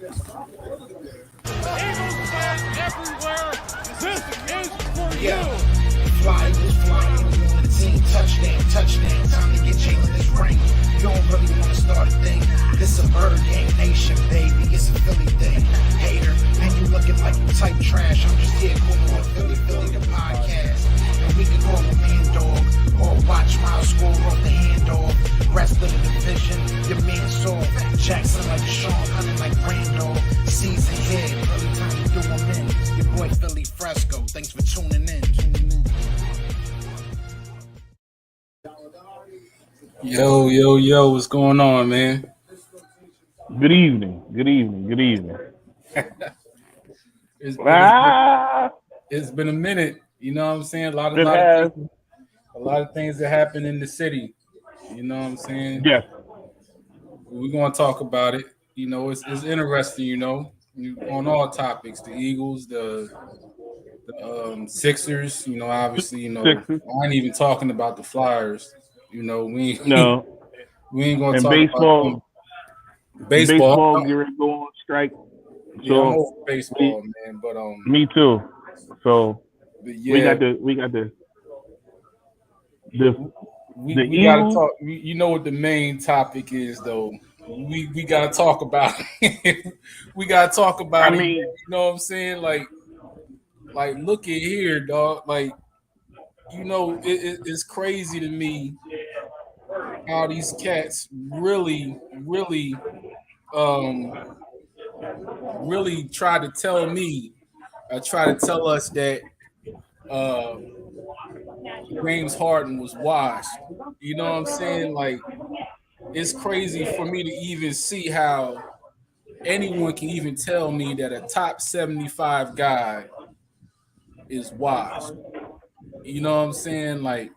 everywhere. This is for you. Flying, on the team. Touchdown. Time to get Jalen this ring. You don't really want to start a thing. This a Bird Gang Nation, baby. It's a Philly thing. Hater, and you looking like you type trash. I'm just here calling on Philly the podcast. And we can call a man dog or watch Miles score off the handoff. Rest of the division, your man Saul Jackson like Sean, hunting like Randolph. Season here, early time to do them in. Your boy Philly Fresco. Thanks for tuning in. Yo, what's going on, man? Good evening. It's been a minute. You know what I'm saying? A lot of things that happen in the city. You know what I'm saying? Yes. We're gonna talk about it. You know, it's interesting. You know, on all topics, the Eagles, the Sixers. You know, obviously, you know, Sixers. I ain't even talking about the Flyers. You know, we ain't gonna talk baseball. About baseball. You're going to go on strike. Yeah, I'm over baseball, man. But me too. So yeah, we got the we gotta talk. You know what the main topic is, though. We gotta talk about it. We gotta talk about it. You know what I'm saying? Like look at here, dog. Like, you know, it's crazy to me how these cats really try to tell us that James Harden was washed. You know what I'm saying? Like, it's crazy for me to even see how anyone can even tell me that a top 75 guy is washed. You know what I'm saying? Like,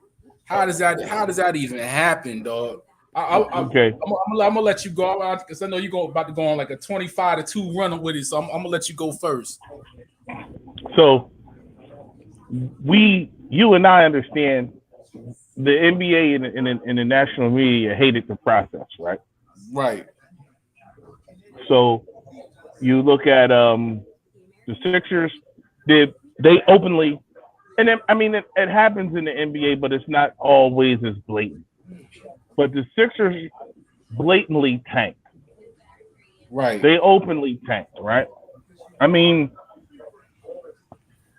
how does that even happen, dog? Okay. I'm gonna let you go because I know you're about to go on like a 25-2 run with it. So I'm gonna let you go first. So you and I understand the NBA and the national media hated the process, right? Right. So you look at the Sixers. They openly, and then, I mean it happens in the NBA, but it's not always as blatant. But the Sixers blatantly tanked. Right. They openly tanked, right? I mean,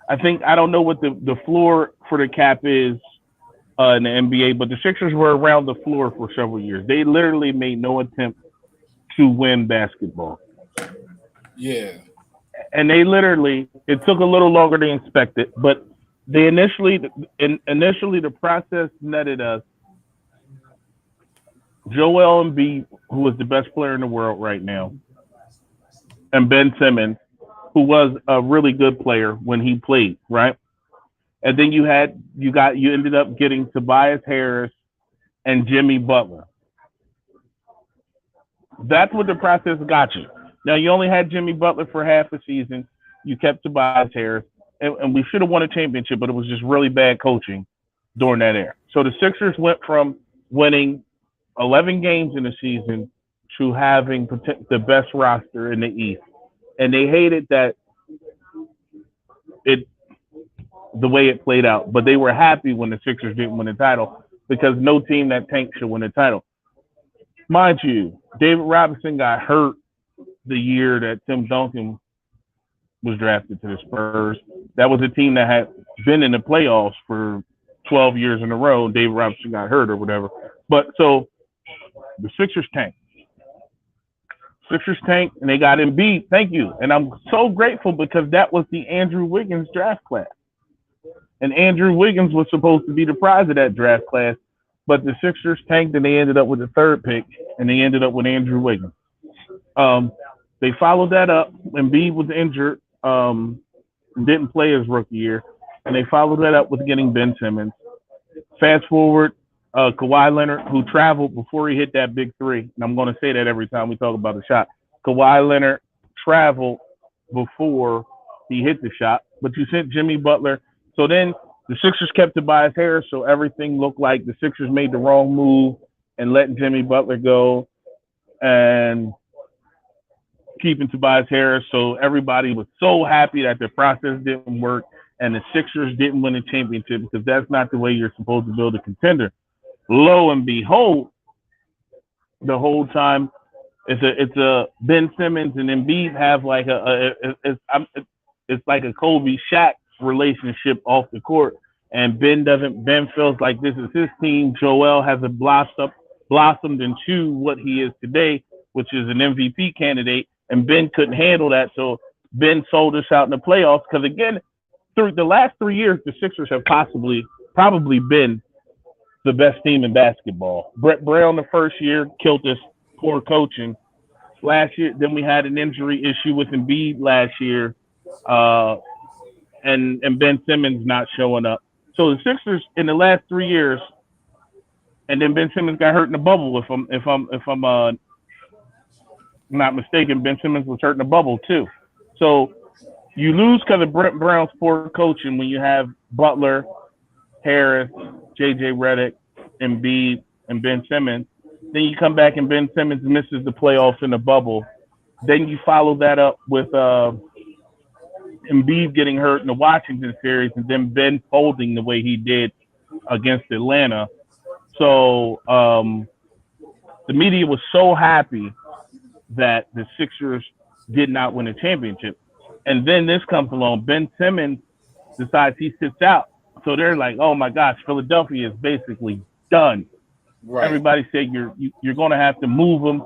I don't know what the floor for the cap is in the NBA, but the Sixers were around the floor for several years. They literally made no attempt to win basketball. Yeah. And it took a little longer than expected, but they initially the process netted us Joel Embiid, who was the best player in the world right now, and Ben Simmons, who was a really good player when he played, right? And then you ended up getting Tobias Harris and Jimmy Butler. That's what the process got you. Now, you only had Jimmy Butler for half a season. You kept Tobias Harris, and we should have won a championship, but it was just really bad coaching during that era. So the Sixers went from winning 11 games in the season to having the best roster in the East. And they hated that the way it played out, but they were happy when the Sixers didn't win the title because no team that tanked should win the title. Mind you, David Robinson got hurt the year that Tim Duncan was drafted to the Spurs. That was a team that had been in the playoffs for 12 years in a row. David Robinson got hurt or whatever. But so the Sixers tanked. And they got Embiid. Thank you. And I'm so grateful because that was the Andrew Wiggins draft class. And Andrew Wiggins was supposed to be the prize of that draft class, but the Sixers tanked and they ended up with the third pick, and they ended up with Andrew Wiggins. They followed that up. Embiid was injured, didn't play his rookie year, and they followed that up with getting Ben Simmons. Fast forward, Kawhi Leonard, who traveled before he hit that big three, and I'm going to say that every time we talk about the shot. Kawhi Leonard traveled before he hit the shot, but you sent Jimmy Butler. So then the Sixers kept Tobias Harris, so everything looked like the Sixers made the wrong move and letting Jimmy Butler go and keeping Tobias Harris. So everybody was so happy that the process didn't work and the Sixers didn't win a championship because that's not the way you're supposed to build a contender. Lo and behold, the whole time it's a Ben Simmons and Embiid have like it's like a Kobe Shaq relationship off the court, and Ben feels like this is his team. Joel hasn't blossomed into what he is today, which is an MVP candidate, and Ben couldn't handle that, so Ben sold us out in the playoffs. Because again, through the last 3 years, the Sixers have probably been the best team in basketball. Brett Brown the first year killed us, poor coaching. Last year, then we had an injury issue with Embiid last year, and Ben Simmons not showing up. So the Sixers in the last 3 years, and then Ben Simmons got hurt in the bubble. If I'm not mistaken, Ben Simmons was hurt in the bubble too. So you lose because of Brett Brown's poor coaching when you have Butler, Harris, JJ Redick, Embiid, and Ben Simmons. Then you come back and Ben Simmons misses the playoffs in the bubble. Then you follow that up with Embiid getting hurt in the Washington series, and then Ben folding the way he did against Atlanta. So the media was so happy that the Sixers did not win a championship. And then this comes along. Ben Simmons decides he sits out. So they're like, oh, my gosh, Philadelphia is basically done. Right. Everybody said you're going to have to move him.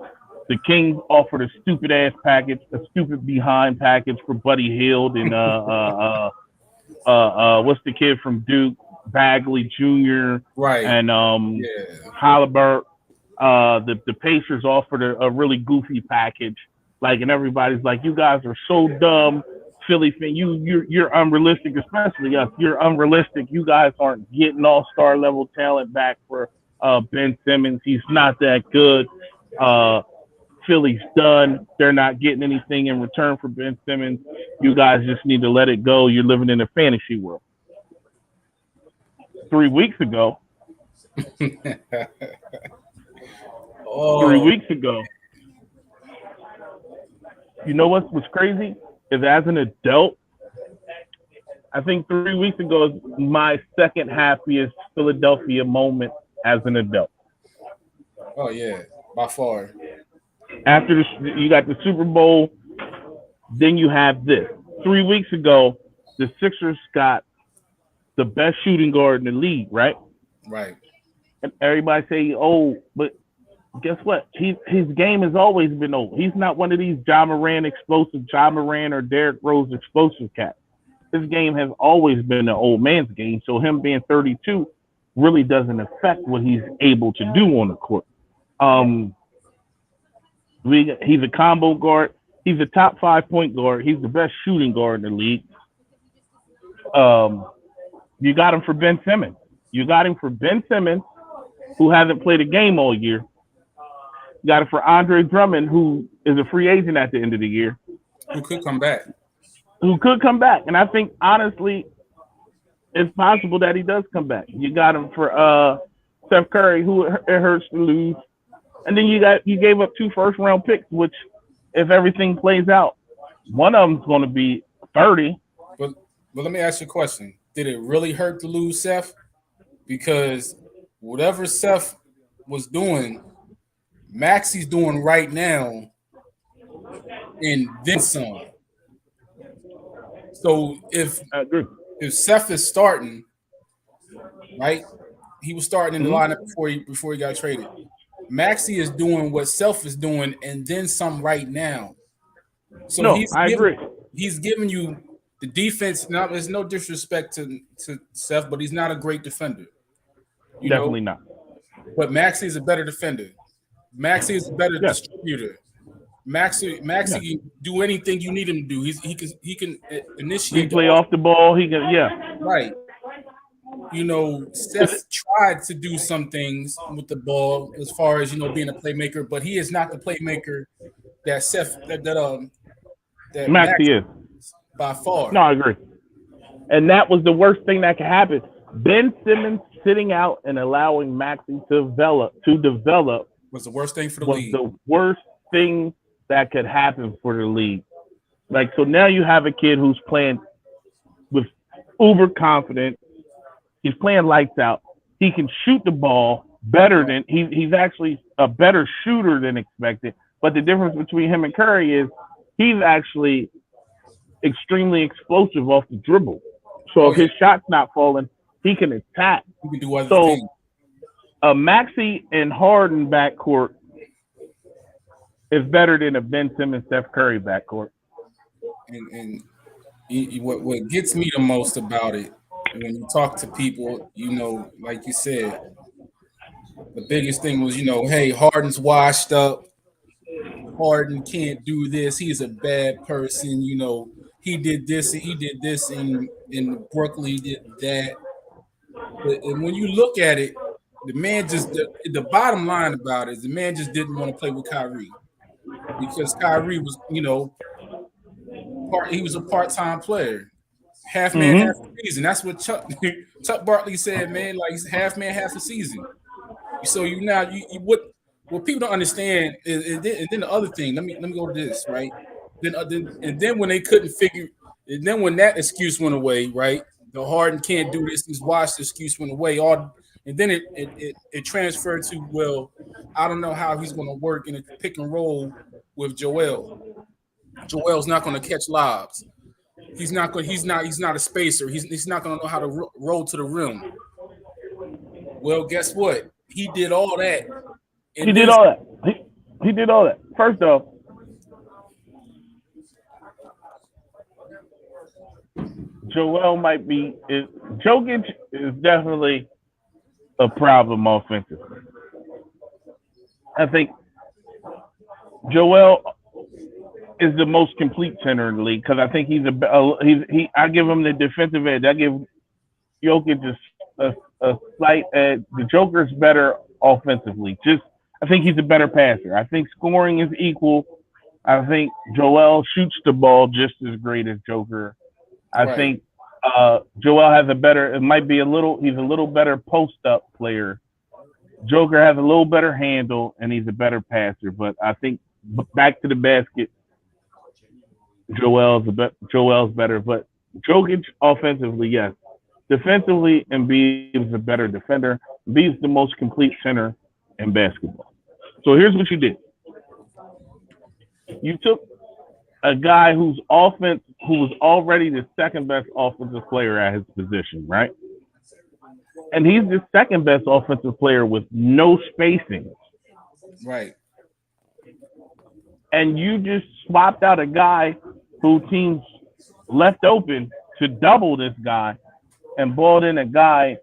The Kings offered a stupid-ass package, a stupid behind package for Buddy Hield and what's the kid from Duke, Bagley Jr. Right. And Halliburton. The Pacers offered a really goofy package. Like, and everybody's like, you guys are so dumb. Philly fan, you're unrealistic, especially us. You're unrealistic. You guys aren't getting all-star level talent back for Ben Simmons. He's not that good. Philly's done. They're not getting anything in return for Ben Simmons. You guys just need to let it go. You're living in a fantasy world. 3 weeks ago, 3 weeks ago, you know what was crazy? Is as an adult, I think 3 weeks ago is my second happiest Philadelphia moment as an adult. Oh, yeah, by far. After you got the Super Bowl, then you have this. 3 weeks ago, the Sixers got the best shooting guard in the league, right? Right. And everybody say, oh, but guess what? His game has always been old. He's not one of these Ja Morant or Derrick Rose explosive cats. His game has always been an old man's game. So him being 32 really doesn't affect what he's able to do on the court. He's a combo guard. He's a top 5 point guard. He's the best shooting guard in the league. You got him for Ben Simmons. Who hasn't played a game all year. You got it for Andre Drummond, who is a free agent at the end of the year. Who could come back. And I think, honestly, it's possible that he does come back. You got him for Steph Curry, who it hurts to lose. And then you gave up 2 first-round picks, which, if everything plays out, one of them's going to be 30. But let me ask you a question. Did it really hurt to lose Seth? Because whatever Seth was doing, Maxey's doing right now, and then some. So if Seth is starting, right? He was starting in the lineup before he got traded. Maxey is doing what Seth is doing, and then some right now. So I agree. He's giving you the defense. Now, there's no disrespect to Seth, but he's not a great defender. Definitely not. But Maxey is a better defender. Maxey is a better distributor. Maxey can do anything you need him to do. He can initiate. He play off the ball. He can right. Seth tried to do some things with the ball as far as being a playmaker, but he is not the playmaker that Seth that Maxey is by far. No, I agree. And that was the worst thing that could happen. Ben Simmons sitting out and allowing Maxey to develop was the worst thing for the league. The worst thing that could happen for the league. Like, so now you have a kid who's playing with uber confidence. He's playing lights out. He can shoot the ball better than he's actually a better shooter than expected. But the difference between him and Curry is he's actually extremely explosive off the dribble. So if his shot's not falling, he can attack. He can do other so things. A Maxey and Harden backcourt is better than a Ben Simmons, Steph Curry backcourt. And what gets me the most about it, when you talk to people, like you said, the biggest thing was, hey, Harden's washed up. Harden can't do this. He's a bad person. He did this and he did this in Brooklyn. He did that. And when you look at it, the man just the bottom line about it is the man just didn't want to play with Kyrie because Kyrie was, he was a part-time player, half man, half a season. That's what Chuck Barkley said, man. Like he's half man, half a season. So what people don't understand is, and then the other thing. Let me go to this, right? Then when they couldn't figure, and then when that excuse went away, right? The Harden can't do this. He's washed. The excuse went away. And then it transferred to, well, I don't know how he's going to work in a pick and roll with Joel. Joel's not going to catch lobs. He's not a spacer. He's not going to know how to roll to the rim. Well, guess what? He did all that. He did all that. First off, Jokic is definitely a problem offensively. I think Joel is the most complete center in the league because I think I give him the defensive edge. I give Jokic a slight edge. The Joker's better offensively. I think he's a better passer. I think scoring is equal. I think Joel shoots the ball just as great as Joker. I think Joel has he's a little better post-up player. Joker has a little better handle, and he's a better passer. But I think back to the basket, Joel's better. But Jokic offensively, yes. Defensively, Embiid is a better defender. Embiid's the most complete center in basketball. So here's what you did. You took a guy who was already the second best offensive player at his position, right? And he's the second best offensive player with no spacing. Right. And you just swapped out a guy who teams left open to double this guy and brought in a guy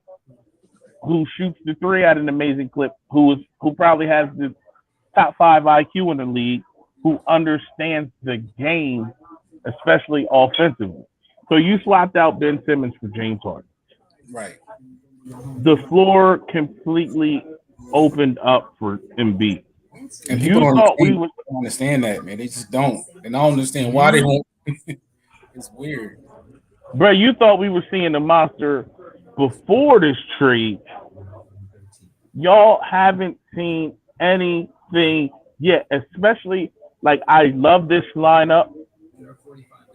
who shoots the three at an amazing clip, who probably has the top 5 IQ in the league, who understands the game, especially offensively. So you swapped out Ben Simmons for James Harden. Right. The floor completely opened up for Embiid. And people don't understand that, man. They just don't. And I don't understand why they won't. It's weird. Bro, you thought we were seeing the monster before this trade. Y'all haven't seen anything yet, especially I love this lineup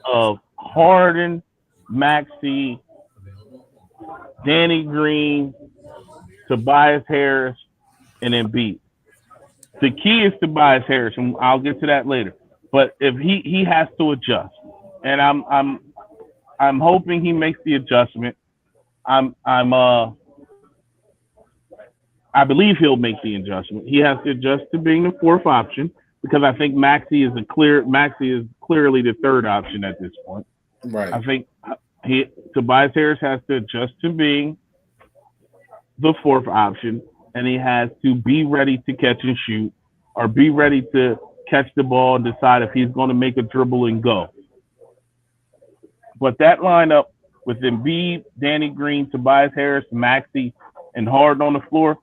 of Harden, Maxey, Danny Green, Tobias Harris, and Embiid. The key is Tobias Harris, and I'll get to that later. But if he has to adjust, and I'm hoping he makes the adjustment. I believe he'll make the adjustment. He has to adjust to being the fourth option because I think Maxey is clearly the third option at this point. Right. I think Tobias Harris has to adjust to being the fourth option, and he has to be ready to catch and shoot, or be ready to catch the ball and decide if he's going to make a dribble and go. But that lineup with Embiid, Danny Green, Tobias Harris, Maxey, and Harden on the floor,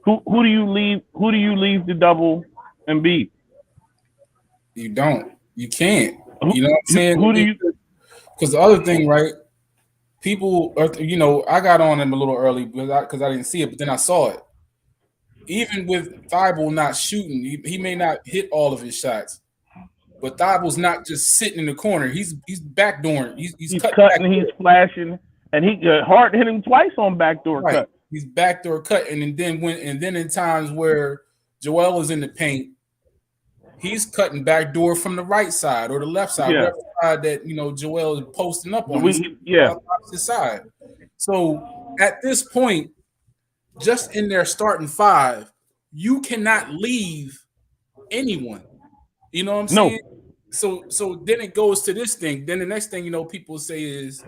who do you leave? Who do you leave to double Embiid? You don't. You can't. You know what I'm saying? Who do you? Because the other thing, right? People are, I got on him a little early because I didn't see it, but then I saw it. Even with Thibault not shooting, he may not hit all of his shots. But Thibault's not just sitting in the corner. He's backdooring. He's cutting. He's flashing, and he Hart hit him twice on backdoor cut. He's backdoor cutting, and then in times where Joel is in the paint, he's cutting backdoor from the right side or the left side, whatever side that Joel is posting up on. His side. So at this point, just in their starting five, you cannot leave anyone. You know what I'm saying? So then it goes to this thing. Then the next thing people say is,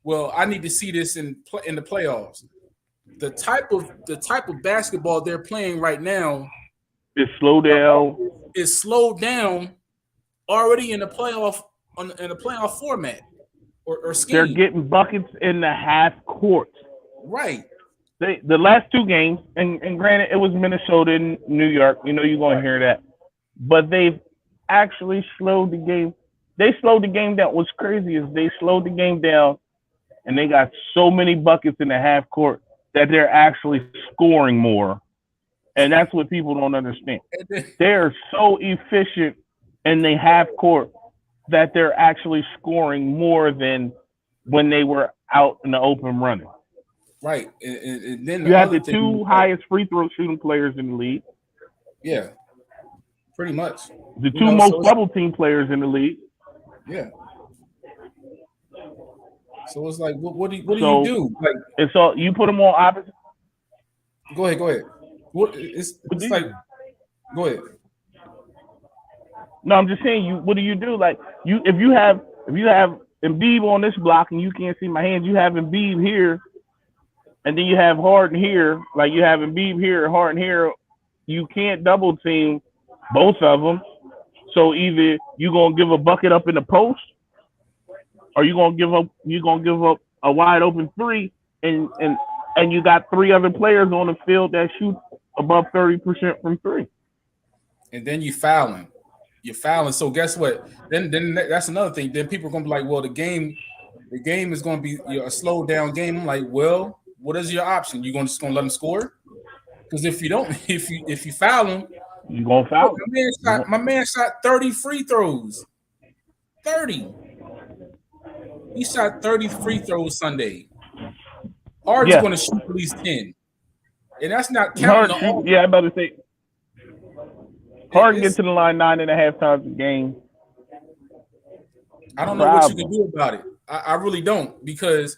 well, I need to see this in the playoffs. The type of basketball they're playing right now is slowed down. Is slowed down already in the playoff format or scheme. They're getting buckets in the half court. Right. The last two games, and granted, it was Minnesota and New York. You're going to hear that. But they've actually slowed the game. They slowed the game down. What's crazy is they slowed the game down, and they got so many buckets in the half court that they're actually scoring more. And that's what people don't understand. They're so efficient in the half court that they're actually scoring more than when they were out in the open running. Right. And then you have the two highest free throw shooting players in the league. Yeah. Pretty much. The two most double team players in the league. Yeah. So it's like, what do you do? Like, it's all you put them on opposite. Go ahead. It's like, go ahead. No, I'm just saying. What do you do? Like if you have Embiid on this block and you can't see my hands, you have Embiid here, and then you have Harden here. Like you have Embiid here, Harden here. You can't double team both of them. So either you're gonna give a bucket up in the post, or you're gonna give up a wide open three, and you got three other players on the field that shoot above 30% from three. And then you're fouling. So guess what? Then that's another thing. Then people are gonna be like, well, the game is gonna be a slow down game. I'm like, well, what is your option? You just gonna let them score? Because if you don't, if you foul them, you're gonna foul. My man shot 30 free throws. 30. He shot 30 free throws Sunday. Harden's going to shoot at least 10. And that's not counting I'm about to say. Harden gets to the line 9.5 times a game. I don't know what you can do about it. I really don't, because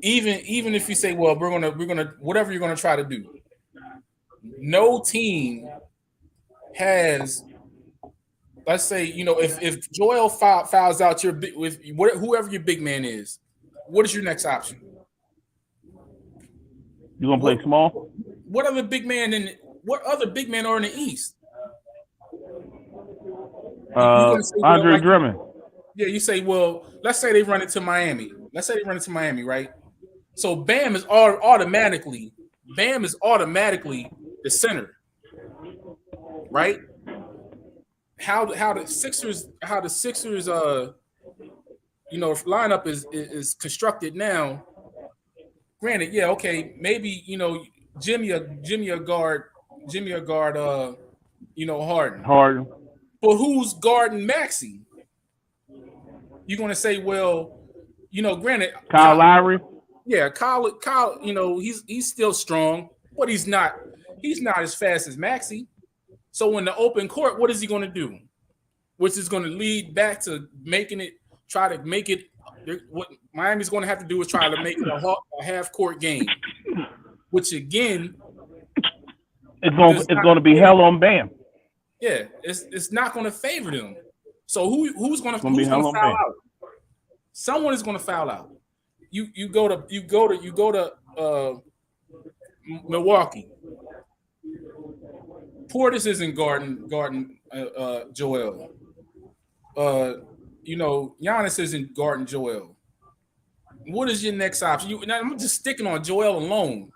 even if you say, well, we're gonna whatever you're gonna try to do, no team has. Let's say if Joel fouls out whoever your big man is, what is your next option? You gonna play small? What other big man are in the East? Andre Drummond. Yeah, you say, well, let's say they run into Miami. Right? So Bam is automatically the center, right? How the Sixers lineup is constructed now. Granted, maybe Jimmy a guard Harden. But who's guarding Maxey? You're gonna say, well, granted, Kyle Lowry. Yeah, Kyle, he's still strong, but he's not as fast as Maxey. So in the open court, what is he going to do? Which is going to lead back to try to make it. What Miami's going to have to do is try to make it a half court game, which again, it's going to be hell on Bam. Yeah, it's not going to favor them. So who's going to foul out? Someone is going to foul out. You go to Milwaukee. Portis isn't guarding Joel. Giannis isn't guarding Joel. What is your next option? I'm just sticking on Joel alone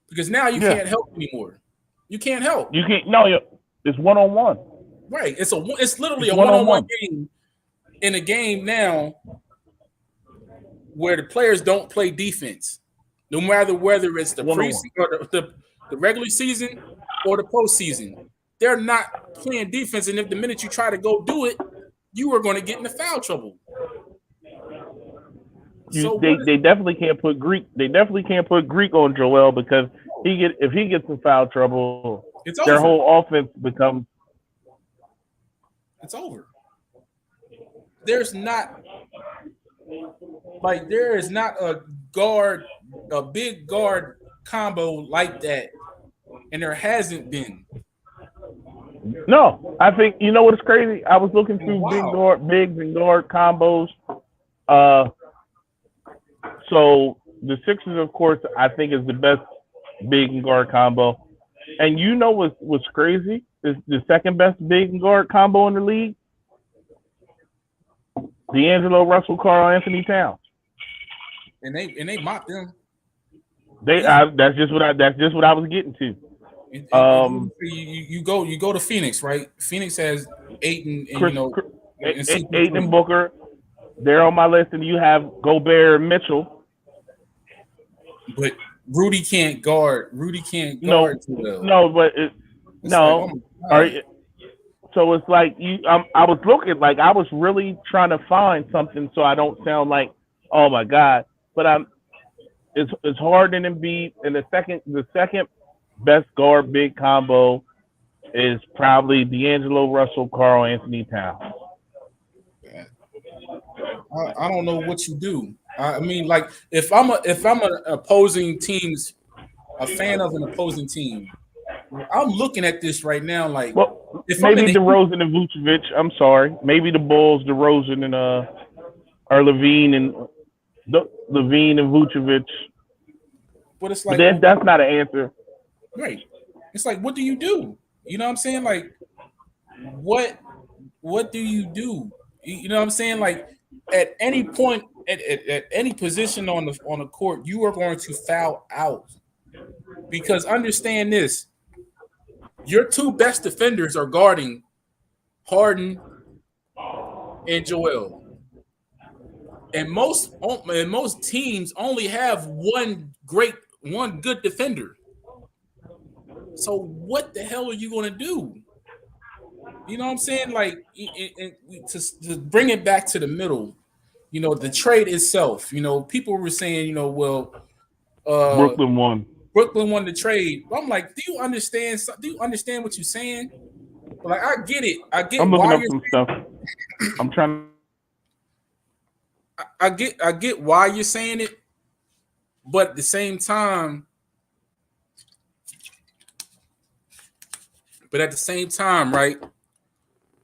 because now you can't help anymore. You can't help. You can't. No, it's 1-on-1. Right. It's literally a 1-on-1 game in a game now where the players don't play defense, no matter whether it's the preseason or the regular season or the postseason. They're not playing defense, and if the minute you try to go do it, you are going to get into foul trouble. They definitely can't put Greek. They definitely can't put Greek on Joel because if he gets in foul trouble, their whole offense becomes. It's over. There is not a big guard combo like that, and there hasn't been. No, I think you know what's crazy. I was looking through bigs and guard combos. So the Sixers, of course, I think is the best big and guard combo. And you know what's crazy is the second best big and guard combo in the league? D'Angelo Russell, Karl Anthony Towns. And they mopped them. That's just what I was getting to. You go to Phoenix, right? Phoenix has Ayton and Ayton and Booker. They're on my list, and you have Gobert and Mitchell. But Rudy can't guard. No, but so it's like I was looking like I was really trying to find something so I don't sound like, oh my God. But it's Harden and Embiid, and the second best guard big combo is probably D'Angelo Russell, Karl Anthony Towns. I don't know what you do. I mean, like if I'm an opposing team's a fan of an opposing team, I'm looking at this right now. Like, if maybe DeRozan and Vucevic. I'm sorry, maybe the Bulls, DeRozan and or Levine and Vucevic. But it's like that's not an answer, right? It's like, what do you do? You know what I'm saying? Like, what do you do? You know what I'm saying? Like, at any point, at any position on the court, you are going to foul out. Because understand this, your two best defenders are guarding Harden and Joel. And most teams only have one good defender. So what the hell are you going to do? You know what I'm saying? Like, to bring it back to the middle, the trade itself, people were saying, Brooklyn won. Brooklyn won the trade. I'm like, do you understand what you're saying? Like, I get it. I'm looking up some stuff. I'm trying. I get why you're saying it, but at the same time, right?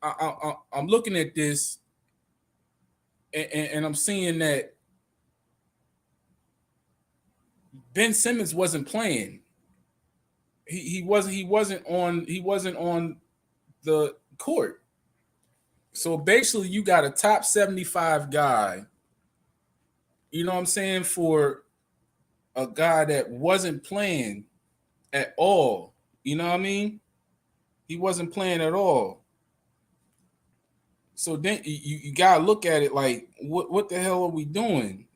I'm looking at this, and I'm seeing that Ben Simmons wasn't playing. He wasn't on the court. So basically, you got a top 75 guy. You know what I'm saying, for a guy that wasn't playing at all. You know what I mean? He wasn't playing at all. So then you gotta look at it like, what the hell are we doing?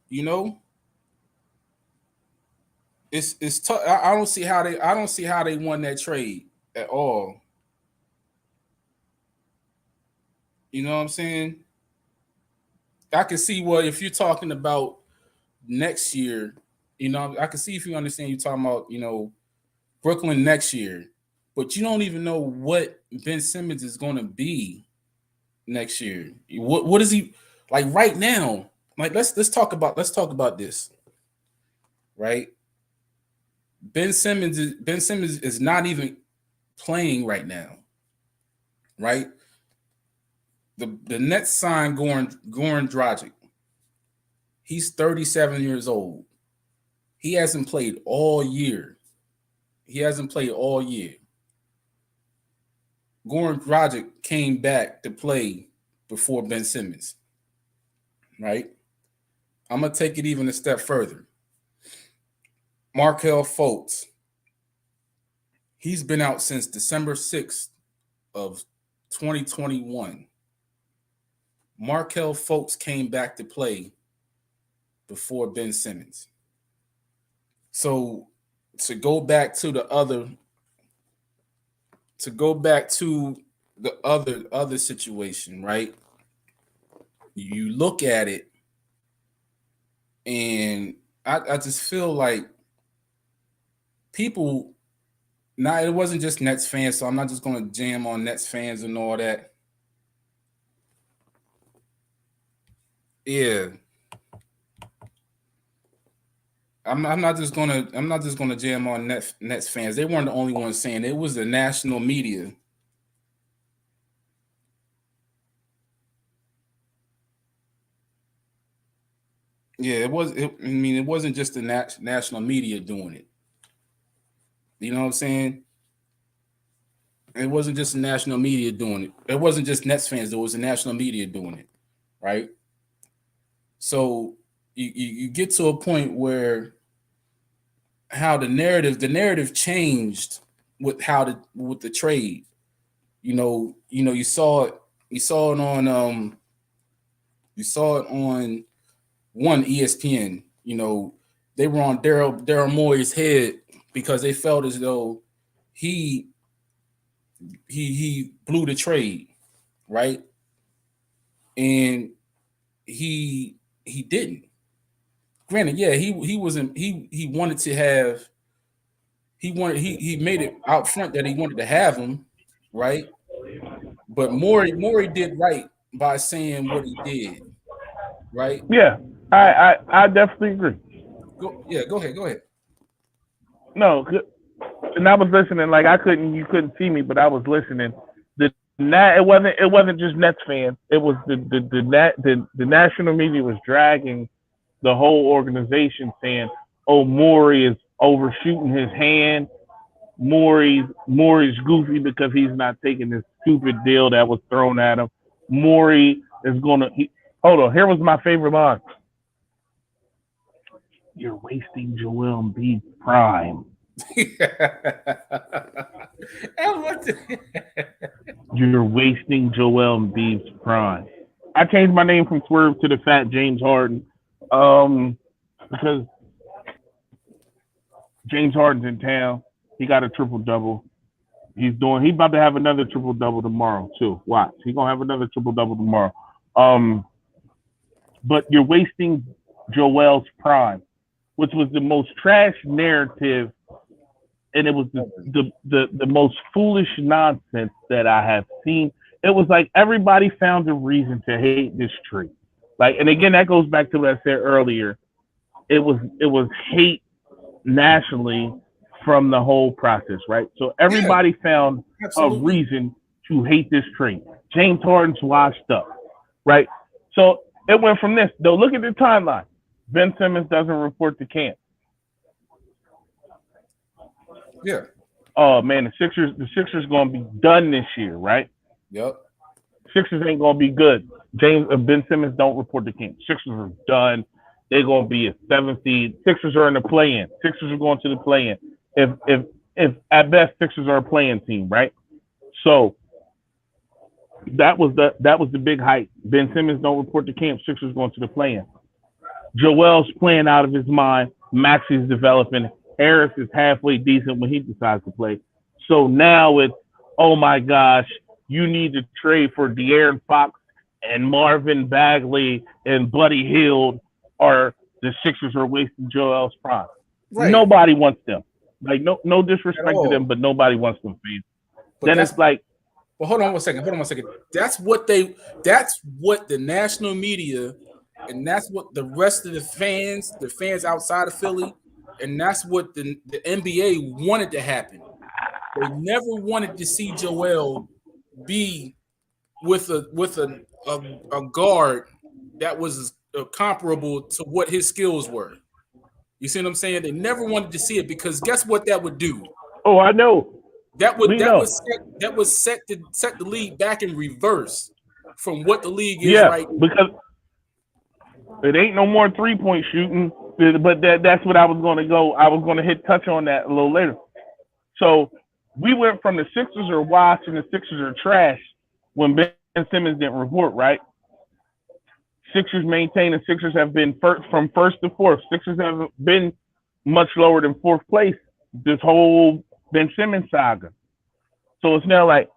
It's tough. I don't see how they won that trade at all. You know what I'm saying? I can see if you're talking about next year, I can see if you understand you're talking about, Brooklyn next year, but you don't even know what Ben Simmons is going to be next year. What is he like right now? Like, let's talk about this, right? Ben Simmons is not even playing right now, right? The Nets signed Goran Dragic. He's 37 years old. He hasn't played all year. Goran Dragic came back to play before Ben Simmons, right? I'm going to take it even a step further. Markelle Fultz. He's been out since December 6th of 2021. Markelle Fultz came back to play before Ben Simmons. So to go back to the other situation, right? you look at it, and I just feel like people. Now, it wasn't just Nets fans, so I'm not just going to jam on Nets fans and all that. Yeah, I'm not just gonna jam on Nets fans. They weren't the only ones saying it. It was the national media. Yeah, it was. I mean, it wasn't just the national media doing it. You know what I'm saying? It wasn't just the national media doing it. It wasn't just Nets fans. It was the national media doing it, right? So you get to a point where how the narrative changed with the trade. You saw it on one ESPN. They were on Daryl Morey's head because they felt as though he blew the trade, right? And he didn't. Granted, yeah, he made it out front that he wanted to have him, right? But Morey did right by saying what he did, right? Yeah, I definitely agree. Go ahead. No, and I was listening. Like you couldn't see me, but I was listening. It wasn't just Nets fans. It was the national media was dragging the whole organization, saying, "Oh, Morey is overshooting his hand. Morey's goofy because he's not taking this stupid deal that was thrown at him. Morey is gonna." Hold on. Here was my favorite line. You're wasting Joel Embiid's prime. You're wasting Joel Embiid's prime. I changed my name from Swirv to the Fat James Harden because James Harden's in town. He got a triple-double. He's about to have another triple-double tomorrow, too. Watch. He's going to have another triple-double tomorrow. But you're wasting Joel's prime, which was the most trash narrative, and it was the most foolish nonsense that I have seen. It was like everybody found a reason to hate this tree. Like, and again, that goes back to what I said earlier. It was hate nationally from the whole process, right? So everybody found a reason to hate this trade. James Harden's washed up, right? So it went from this. Though, look at the timeline. Ben Simmons doesn't report to camp. Yeah. Oh man, the Sixers gonna be done this year, right? Yep. Sixers ain't gonna be good. Ben Simmons don't report to camp. Sixers are done. They're gonna be a 7th seed. Sixers are in the play-in. Sixers are going to the play-in. If at best Sixers are a play-in team, right? So that was the big hype. Ben Simmons don't report to camp. Sixers going to the play-in. Joel's playing out of his mind. Maxi's developing. Harris is halfway decent when he decides to play. So now it's, oh my gosh, you need to trade for De'Aaron Fox and Marvin Bagley and Buddy Hield, or the Sixers are wasting Joel's prime. Right. Nobody wants them. Like no disrespect to them, but nobody wants them. Then it's like, well, hold on one second. That's what the national media, and that's what the rest of the fans outside of Philly, and that's what the NBA wanted to happen. They never wanted to see Joel be with a guard that was comparable to what his skills were. You see what I'm saying? They never wanted to see it because guess what that would do? Oh, I know. That would set the league back in reverse from what the league is right now. Because it ain't no more 3-point shooting. But that's what I was going to go. I was going to touch on that a little later. So we went from the Sixers are washed and the Sixers are trash when Ben Simmons didn't report, right? Sixers maintain and Sixers have been from first to fourth. Sixers haven't been much lower than fourth place this whole Ben Simmons saga. So it's now like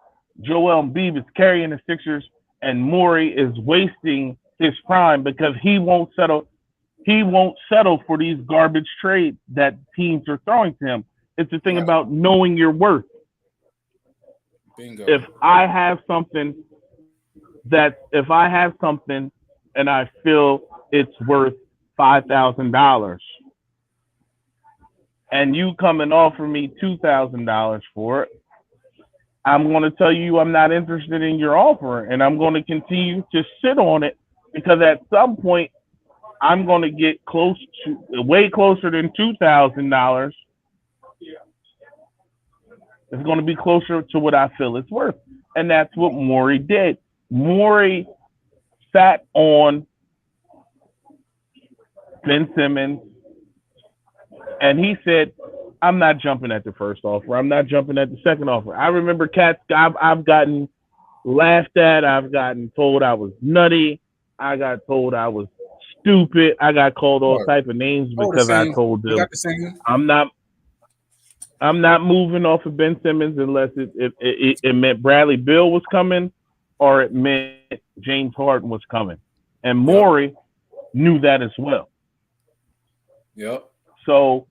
Joel Embiid is carrying the Sixers and Morey is wasting his prime because he won't settle. He won't settle for these garbage trades that teams are throwing to him. It's the thing about knowing your worth. Bingo. If I have something and I feel it's worth $5,000, and you come and offer me $2,000 for it, I'm going to tell you I'm not interested in your offer, and I'm going to continue to sit on it because at some point I'm going to get way closer than $2,000. It's going to be closer to what I feel it's worth, and that's what Morey did. Morey sat on Ben Simmons, and he said, I'm not jumping at the first offer. I'm not jumping at the second offer. I remember cats, I've gotten laughed at. I've gotten told I was nutty. I got told I was stupid. I got called all type of names because I told them I'm not moving off of Ben Simmons unless it meant Bradley Beal was coming or it meant James Harden was coming. And Morey knew that as well. Yep. So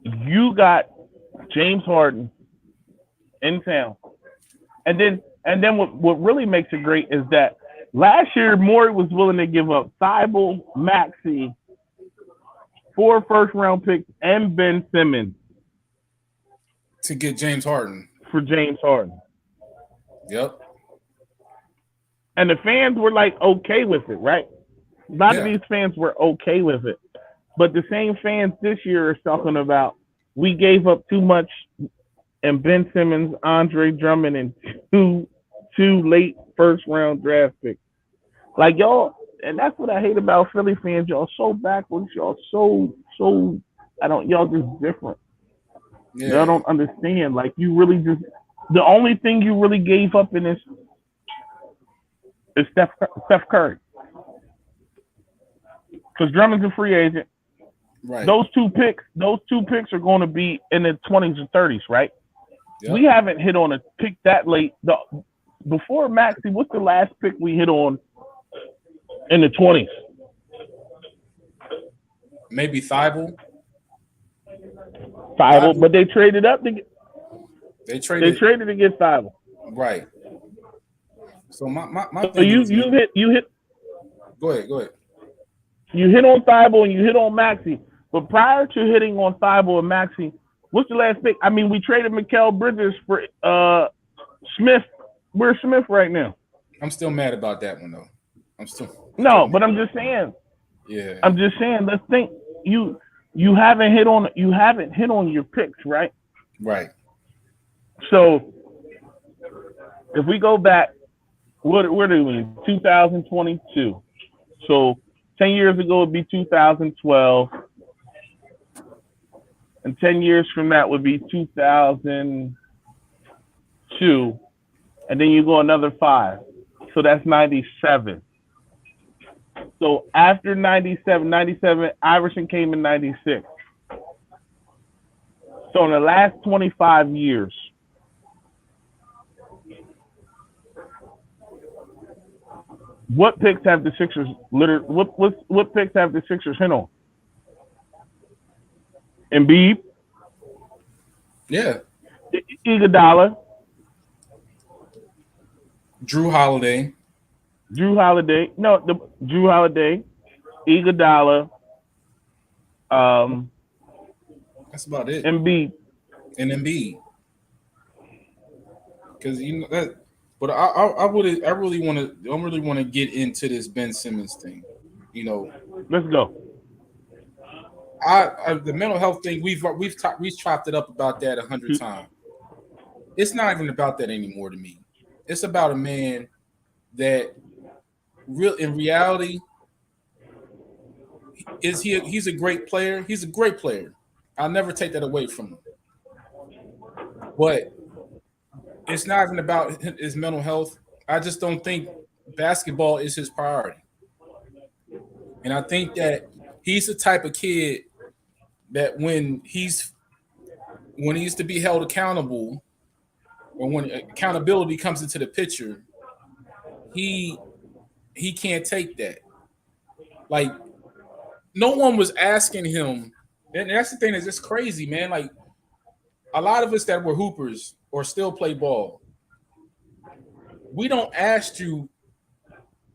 you got James Harden in town. And then what really makes it great is that last year Morey was willing to give up Thibault, Maxey, 4 first-round picks, and Ben Simmons to get James Harden. For James Harden. Yep. And the fans were like okay with it, right? A lot of these fans were okay with it. But the same fans this year are talking about we gave up too much and Ben Simmons, Andre Drummond, and two late first-round draft picks. Like y'all, and that's what I hate about Philly fans. Y'all so backwards. Y'all so y'all just different. Yeah. Y'all don't understand. Like you really just the only thing you really gave up in this is Steph Curry. Because Drummond's a free agent. Right. Those two picks are going to be in the 20s and 30s, right? Yep. We haven't hit on a pick that late. Before Maxey, what's the last pick we hit on in the 20s? Maybe Thibault. But they traded up to get. They traded to get Thibault. Right. So my so you hit. Go ahead. You hit on Thibault and you hit on Maxey. But prior to hitting on Thibault and Maxey, what's the last pick? I mean, we traded Markelle Bridges for Smith. Where's Smith right now? I'm still mad about that one though. But I'm just saying. Yeah. I'm just saying. Let's think. You haven't hit on your picks, right? Right. So if we go back, what do we mean? 2022. So 10 years ago would be 2012. And 10 years from that would be 2002. And then you go another 5. So that's 97. So after 97, Iverson came in 96. So in the last 25 years, what picks have the Sixers what picks have the Sixers hit on? Embiid? Yeah. Iguodala. Drew Holiday. Drew Holiday. Iguodala. That's about it. Embiid. Because that. But I really want to get into this Ben Simmons thing. Let's go. The mental health thing we've chopped it up about that 100 times. It's not even about that anymore to me. It's about a man that in reality he's a great player. He's a great player. I'll never take that away from him. But it's not even about his mental health. I just don't think basketball is his priority. And I think that he's the type of kid that when he's to be held accountable, or when accountability comes into the picture, he he can't take that. Like, no one was asking him, and that's the thing that's just crazy, man. Like, a lot of us that were hoopers or still play ball, we don't ask you,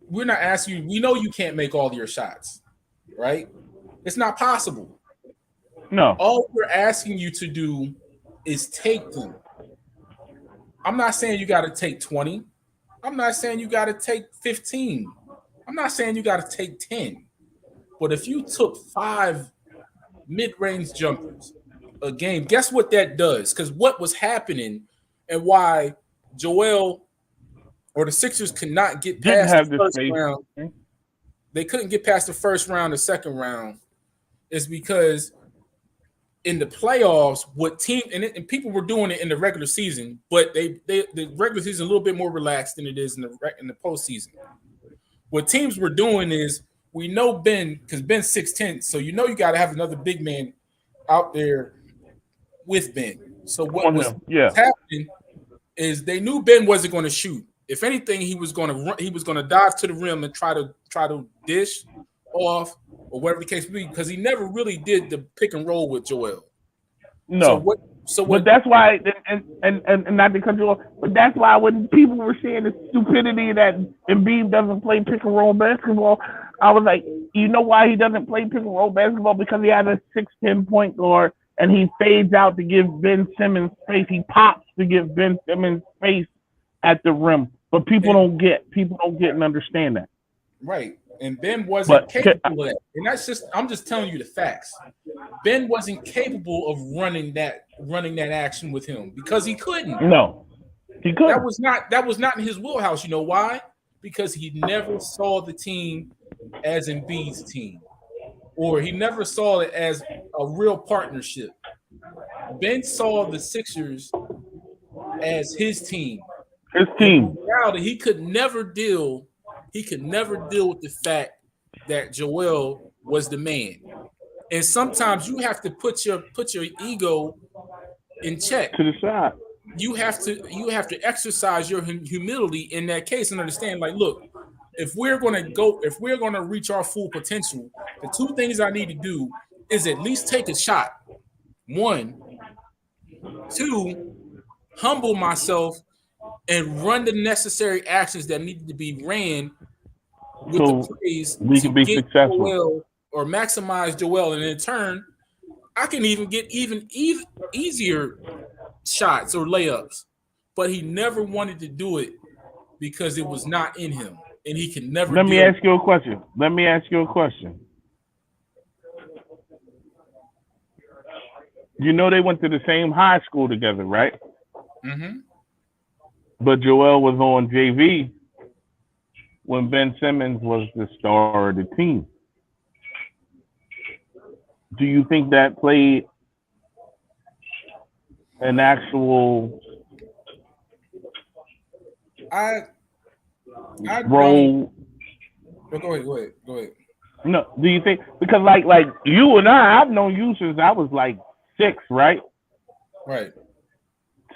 we're not asking you, we know you can't make all your shots, right? It's not possible. No. All we're asking you to do is take them. I'm not saying you got to take 20. I'm not saying you got to take 15. I'm not saying you got to take 10. But if you took 5 mid-range jumpers a game, guess what that does? Because what was happening and why Joel or the Sixers could not get past the first round, they couldn't get past the first round, the second round, is because in the playoffs, what team and people were doing it in the regular season, but the regular season is a little bit more relaxed than it is in the postseason. What teams were doing is, we know Ben, because Ben's 6'10", so you know you got to have another big man out there with Ben. So what was happening is they knew Ben wasn't going to shoot. If anything, he was going to run, he was going to dive to the rim and try to dish off or whatever the case may be, because he never really did the pick and roll with Joel. No. But that's why, and not to cut you off, but that's why when people were saying the stupidity that Embiid doesn't play pick and roll basketball, I was like, you know why he doesn't play pick and roll basketball? Because he has a 6'10" point guard and he fades out to give Ben Simmons space. He pops to give Ben Simmons space at the rim. But people don't get and understand that. Right. And Ben wasn't capable of that. And that's just, I'm just telling you the facts. Ben wasn't capable of running that action with him because he couldn't. No. He couldn't. That was not in his wheelhouse. You know why? Because he never saw the team as Embiid's team, or he never saw it as a real partnership. Ben saw the Sixers as his team. His team. Now that he could never deal with the fact that Joel was the man. And sometimes you have to put your ego in check. To the side. You have to exercise your humility in that case and understand, like, look, if we're going to reach our full potential, the two things I need to do is at least take a shot. 1, 2, humble myself and run the necessary actions that need to be ran with the plays we can be successful Joel, or maximize Joel, and in turn, I can even get even easier shots or layups. But he never wanted to do it because it was not in him, and he can never. Let me ask you a question. You know they went to the same high school together, right? Mm-hmm. But Joel was on JV when Ben Simmons was the star of the team. Do you think that played an actual role? Go ahead. No, do you think, because like you and I've known you since I was like 6, right? Right.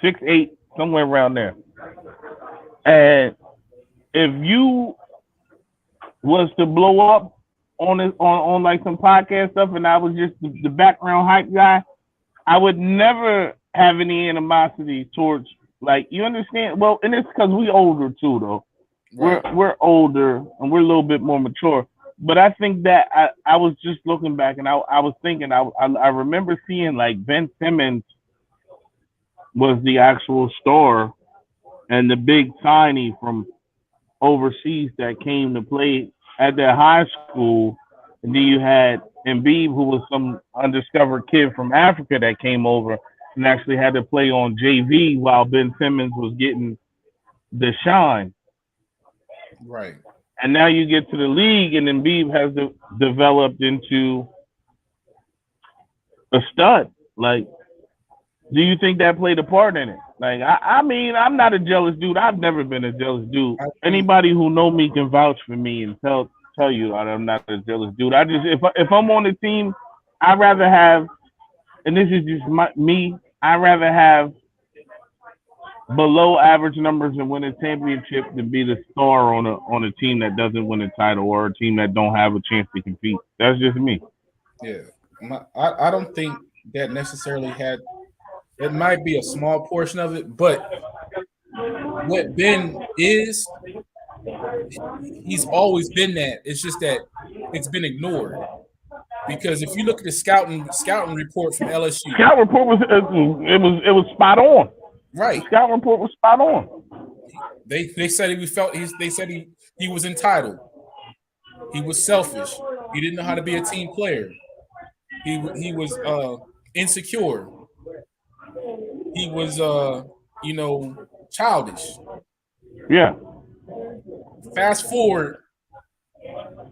6, 8, somewhere around there. And if you was to blow up on like some podcast stuff and I was just the background hype guy, I would never have any animosity towards, like, you understand? Well, and it's because we older too, though. Right. We're older and we're a little bit more mature. But I think that I was just looking back and I was thinking, I remember seeing like Ben Simmons was the actual star and the big signee from overseas that came to play at their high school. And then you had Embiid, who was some undiscovered kid from Africa that came over and actually had to play on JV while Ben Simmons was getting the shine. Right. And now you get to the league and Embiid has developed into a stud. Like, do you think that played a part in it? Like, I mean, I'm not a jealous dude. I've never been a jealous dude. Anybody who know me can vouch for me and tell you I'm not a jealous dude. I just, if I'm on the team, I'd rather have, and this is just me, I'd rather have below average numbers and win a championship than be the star on a team that doesn't win a title or a team that don't have a chance to compete. That's just me. Yeah, I don't think that necessarily had. It might be a small portion of it, but what Ben is, he's always been that. It's just that it's been ignored. Because if you look at the scouting report from LSU, Scout report was spot on. right? Scout report was spot on. They said he was entitled. He was selfish. He didn't know how to be a team player. He was insecure. He was childish. Yeah. Fast forward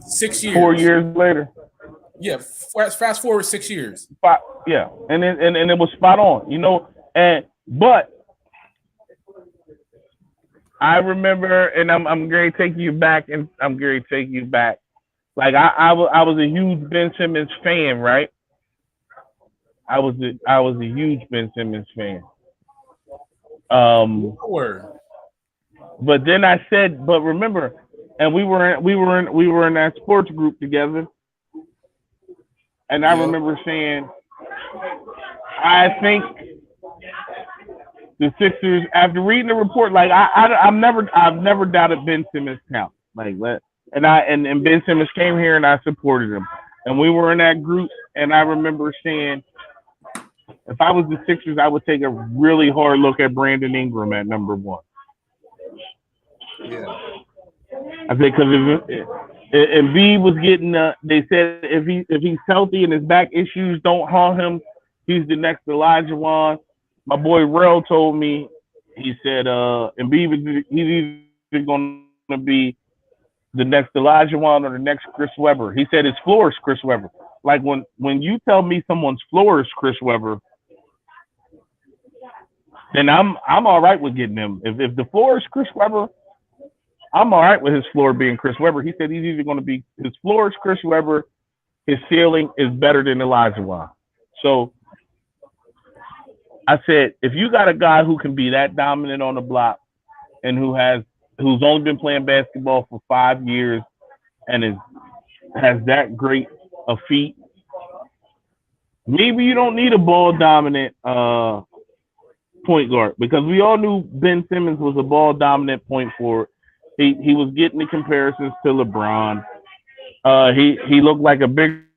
6 years. 4 years later. Yeah, fast forward 6 years. Yeah, and it was spot on, but I remember, and I'm going to take you back, Like I was a huge Ben Simmons fan, right? I was a huge Ben Simmons fan. But then I said, but remember, and we were in that sports group together. And I remember saying, I think the Sixers, after reading the report, like I've never doubted Ben Simmons' talent. And Ben Simmons came here and I supported him. And we were in that group, and I remember saying, if I was the Sixers, I would take a really hard look at Brandon Ingram at number one. Yeah. I think because if Embiid was getting, they said if he's healthy and his back issues don't haunt him, he's the next Elijah Wan. My boy Rel told me, he said Embiid he's either going to be the next Elijah Wan or the next Chris Webber. He said his floor is Chris Webber. Like when you tell me someone's floor is Chris Webber, then I'm all right with getting him. If the floor is Chris Webber, I'm all right with his floor being Chris Webber. He said he's either going to be, his floor is Chris Webber, his ceiling is better than Elijah Wan. So I said, if you got a guy who can be that dominant on the block and who's only been playing basketball for 5 years and has that great a feat, maybe you don't need a ball dominant point guard, because we all knew Ben Simmons was a ball dominant point forward. He was getting the comparisons to LeBron. He looked like a bigger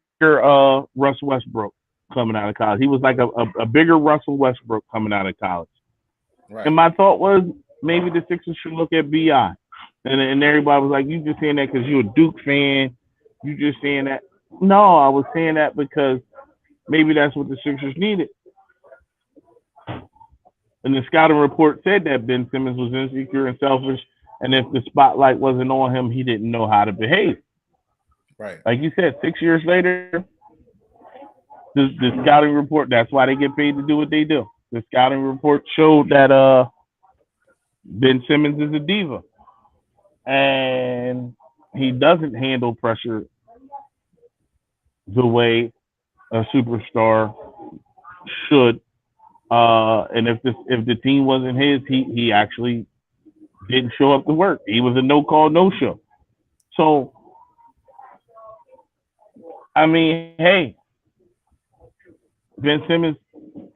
Russ Westbrook coming out of college. He was like a bigger Russell Westbrook coming out of college. Right. And my thought was, maybe the Sixers should look at B.I. And everybody was like, you just saying that because you're a Duke fan. You just saying that. No, I was saying that because maybe that's what the Sixers needed. And the scouting report said that Ben Simmons was insecure and selfish, and if the spotlight wasn't on him, he didn't know how to behave. Right. Like you said, 6 years later, the scouting report, that's why they get paid to do what they do. The scouting report showed that Ben Simmons is a diva. And he doesn't handle pressure the way a superstar should. And if the team wasn't his, he actually didn't show up to work. He was a no-call, no-show. So, I mean, hey, Ben Simmons,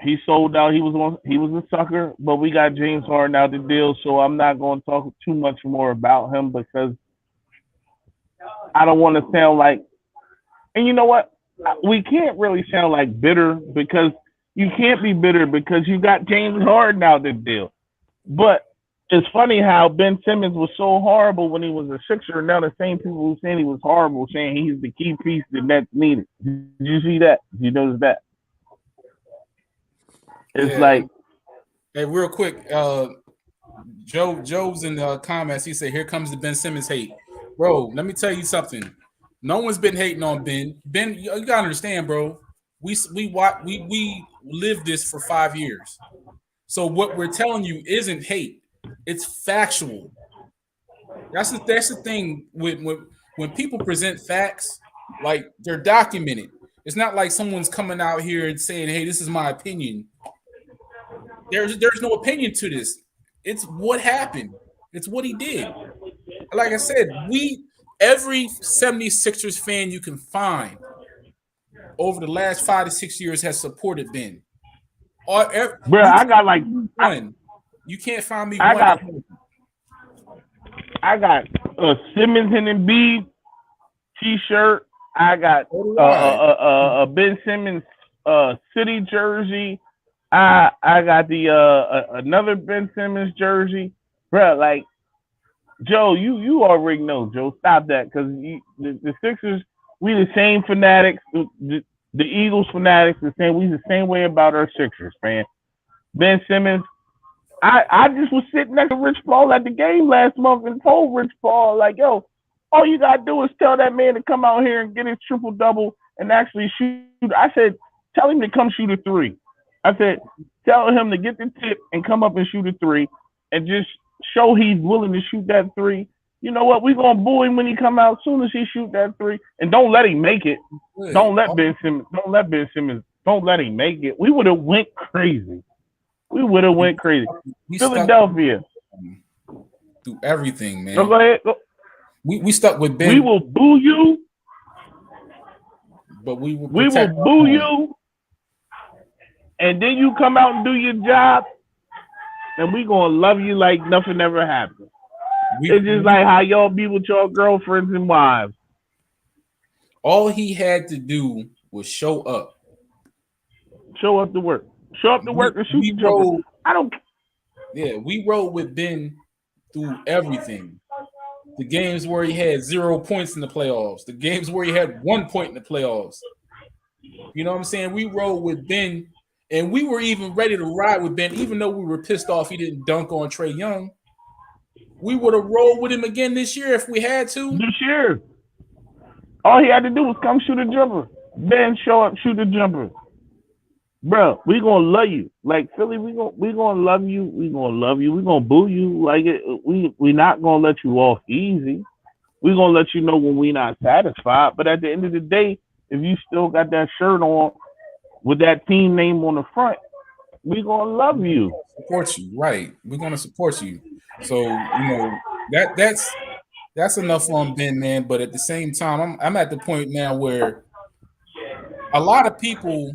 he sold out. He was a sucker, but we got James Harden out the deal, so I'm not going to talk too much more about him because I don't want to sound like, and you know what? We can't really sound like bitter, because you can't be bitter because you got James Harden out the deal. But it's funny how Ben Simmons was so horrible when he was a Sixer, and now the same people who saying he was horrible saying he's the key piece the Nets needed. Did you see that? Did you notice that? It's like, hey, real quick, Joe's in the comments. He said, "Here comes the Ben Simmons hate, bro." Let me tell you something. No one's been hating on Ben. Ben, you gotta understand, bro. We lived this for 5 years. So what we're telling you isn't hate; it's factual. That's the thing when people present facts, like they're documented. It's not like someone's coming out here and saying, "Hey, this is my opinion." There's no opinion to this. It's what happened. It's what he did. Like I said, every 76ers fan you can find over the last 5 to 6 years has supported Ben. Bro, I got like one. You can't find me I one. I got a Simmons and Embiid T-shirt. I got a Ben Simmons City jersey. I got the another Ben Simmons jersey, bro. Like Joe, you already know, Joe. Stop that, because the Sixers, we the same fanatics. The Eagles fanatics, we the same way about our Sixers, man. Ben Simmons. I just was sitting next to Rich Paul at the game last month and told Rich Paul, like, yo, all you gotta do is tell that man to come out here and get his triple-double and actually shoot. I said, tell him to come shoot a three. I said, tell him to get the tip and come up and shoot a three and just show he's willing to shoot that three. You know what? We're going to boo him when he come out as soon as he shoot that three. And don't let him make it. Don't let Ben Simmons him make it. We would have went crazy. Philadelphia. Through everything, man. Go ahead. We stuck with Ben. We will boo you. But we will boo you. And then you come out and do your job. And we going to love you like nothing ever happened. It's just like how y'all be with your girlfriends and wives. All he had to do was show up. Show up to work. Show up to work and shoot the joke. I don't. Yeah, we rode with Ben through everything. The games where he had 0 points in the playoffs. The games where he had 1 point in the playoffs. You know what I'm saying? We rode with Ben, and we were even ready to ride with Ben, even though we were pissed off he didn't dunk on Trae Young. We would have rolled with him again this year if we had to. This year. All he had to do was come shoot a jumper. Ben, show up, shoot a jumper. Bro, we gonna love you. Like Philly, we gonna love you. We gonna love you. We gonna boo you. Like we not gonna let you off easy. We gonna let you know when we not satisfied. But at the end of the day, if you still got that shirt on with that team name on the front, we gonna love you. Support you, right? We're gonna support you. So that's enough on Ben, man. But at the same time, I'm at the point now where a lot of people,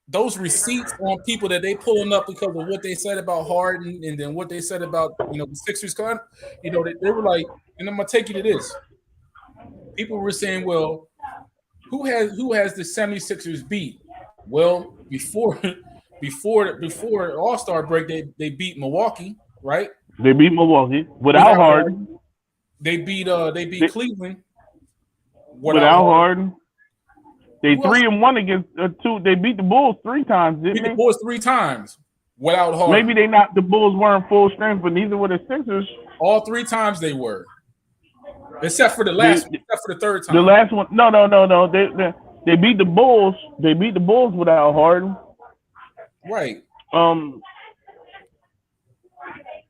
those receipts on people that they pulling up because of what they said about Harden and then what they said about the Sixers, they were like, and I'm gonna take you to this. People were saying, well, who has the 76ers beat? Well, before All-Star break, they beat Milwaukee, right? They beat Milwaukee without Harden. They beat Cleveland without Harden. They 3-1 against two. They beat the Bulls 3 times, didn't they? Beat the Bulls 3 times without Harden. Maybe the Bulls weren't full strength, but neither were the Sixers. All 3 times they were, except for the third time. The last one, no. They beat the Bulls. They beat the Bulls without Harden. Right.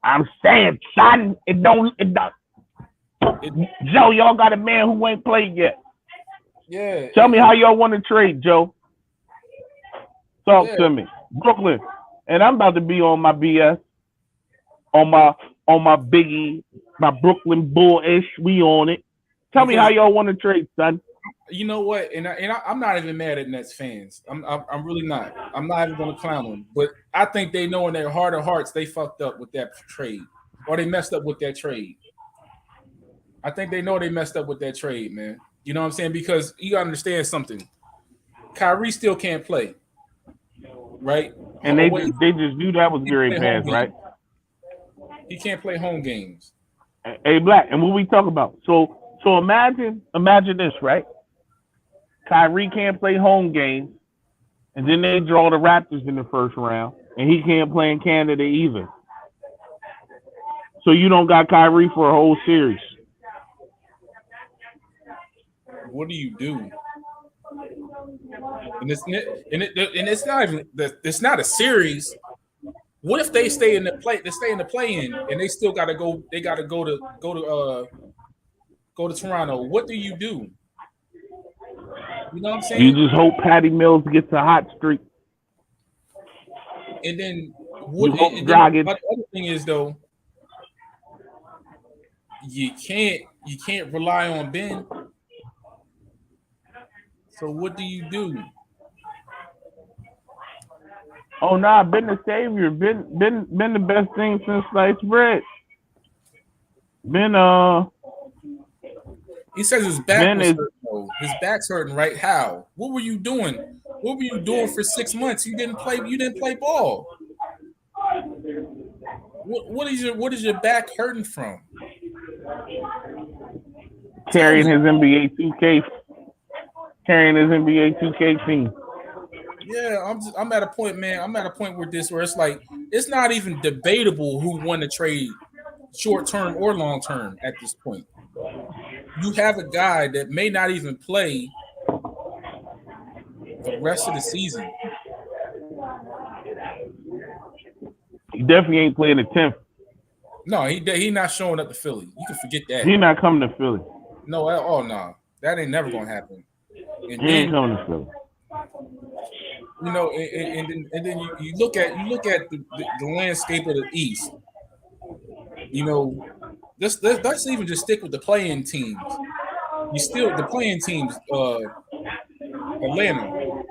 I'm saying, son, it don't. Joe, y'all got a man who ain't played yet. Yeah. Tell me how y'all want to trade, Joe. Talk to me, Brooklyn. And I'm about to be on my BS, on my Biggie, my Brooklyn Bull-ish. We on it. Tell me how y'all want to trade, son. You know what? And I'm not even mad at Nets fans. I'm really not. I'm not even going to clown them. But I think they know in their heart of hearts they fucked up with that trade, or they messed up with that trade. I think they know they messed up with that trade, man. You know what I'm saying? Because you gotta understand something. Kyrie still can't play, right? And they just knew that was very bad, right? He can't play home games. Hey, Black, and what we talk about? So imagine this, right? Kyrie can't play home games, and then they draw the Raptors in the first round, and he can't play in Canada either. So you don't got Kyrie for a whole series. What do you do? And it's not even. It's not a series. What if they stay in the play-in, and they still got to go? They got to go to Toronto. What do? You know what I'm saying? You just hope Patty Mills gets a hot streak. And then the other thing is though, you can't rely on Ben. So what do you do? Oh nah, Ben the savior. Ben the best thing since sliced bread. Ben He says his back Ben was is hurting. Though. His back's hurting, right? How? What were you doing? What were you doing for 6 months? You didn't play. You didn't play ball. What is your back hurting from? carrying his NBA 2K team. Yeah, I'm at a point, man. I'm at a point where it's like it's not even debatable who won the trade, short term or long term at this point. You have a guy that may not even play the rest of the season. He definitely ain't playing the 10th. No, he not showing up to Philly. You can forget that. He not coming to Philly. No, no, that ain't never gonna happen. And he ain't coming to Philly. You know, and then you look at the landscape of the East. You know, let's even just stick with the playing teams. The playing teams, Atlanta,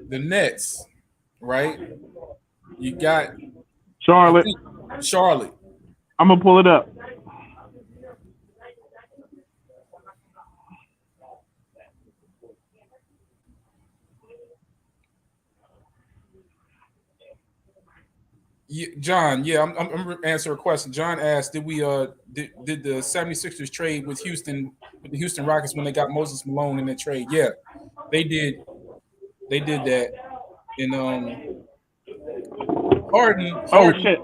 the Nets, right? You got Charlotte. I'm gonna pull it up. John, I'm answering a question. John asked, did the 76ers trade with the Houston Rockets when they got Moses Malone in that trade? Yeah, they did. They did that. And Harden. Oh shit.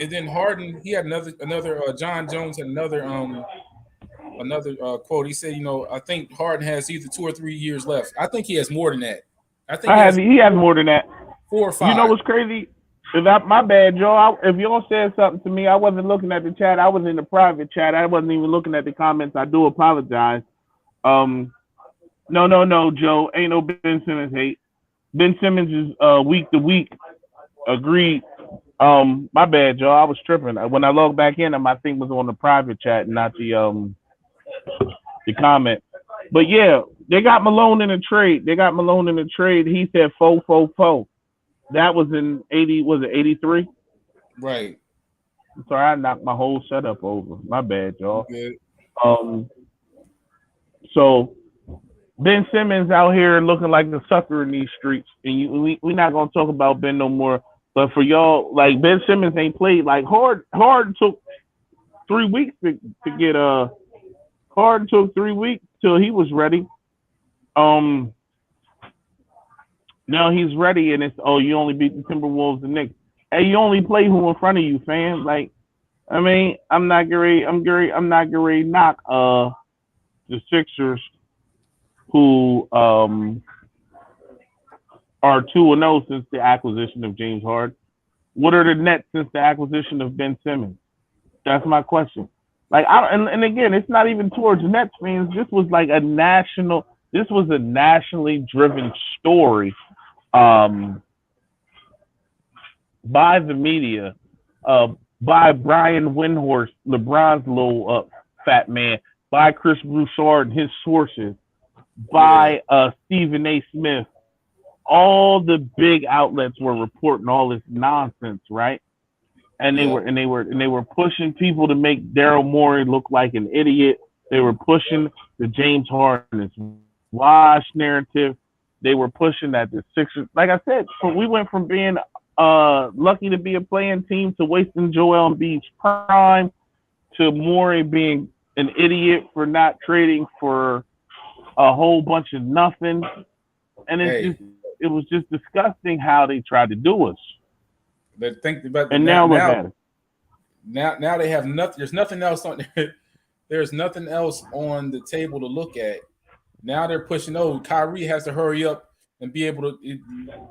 And then Harden, he had another. John Jones had another quote. He said, I think Harden has either 2 or 3 years left. I think he has more than that. I think he has more than that. 4 or 5. You know what's crazy? My bad, Joe. If y'all said something to me, I wasn't looking at the chat. I was in the private chat. I wasn't even looking at the comments. I do apologize. No, Joe. Ain't no Ben Simmons hate. Ben Simmons is week to week. Agreed. My bad, Joe. I was tripping. When I logged back in, my thing was on the private chat, not the comment. But yeah, they got Malone in a trade. He said 4-4-4. That was in 80. Was it 83? Right. Sorry, I knocked my whole setup over. My bad, y'all. Good. So Ben Simmons out here looking like the sucker in these streets, and we're not gonna talk about Ben no more. But for y'all, like Ben Simmons ain't played. Like Hard took 3 weeks to get Hard took 3 weeks till he was ready. Now he's ready, and it's you only beat the Timberwolves and Knicks. Hey, you only play who in front of you, fam. Like, I mean, I'm not gonna knock the Sixers, who are 2-0 since the acquisition of James Harden. What are the Nets since the acquisition of Ben Simmons? That's my question. Like, and again, it's not even towards Nets fans. This was a nationally driven story by the media, by Brian Windhorst, LeBron's little fat man, by Chris Broussard and his sources, by Stephen A. Smith. All the big outlets were reporting all this nonsense, right? And they were pushing people to make Daryl Morey look like an idiot. They were pushing the James Harden is wash narrative. They were pushing that the Sixers, like I said, we went from being lucky to be a playing team to wasting Joel Embiid's prime to Morey being an idiot for not trading for a whole bunch of nothing. And it was just disgusting how they tried to do us. But think about and now look at it. Now they have nothing. There's nothing else on there. There's nothing else on the table to look at. Now they're pushing. Kyrie has to hurry up and be able to.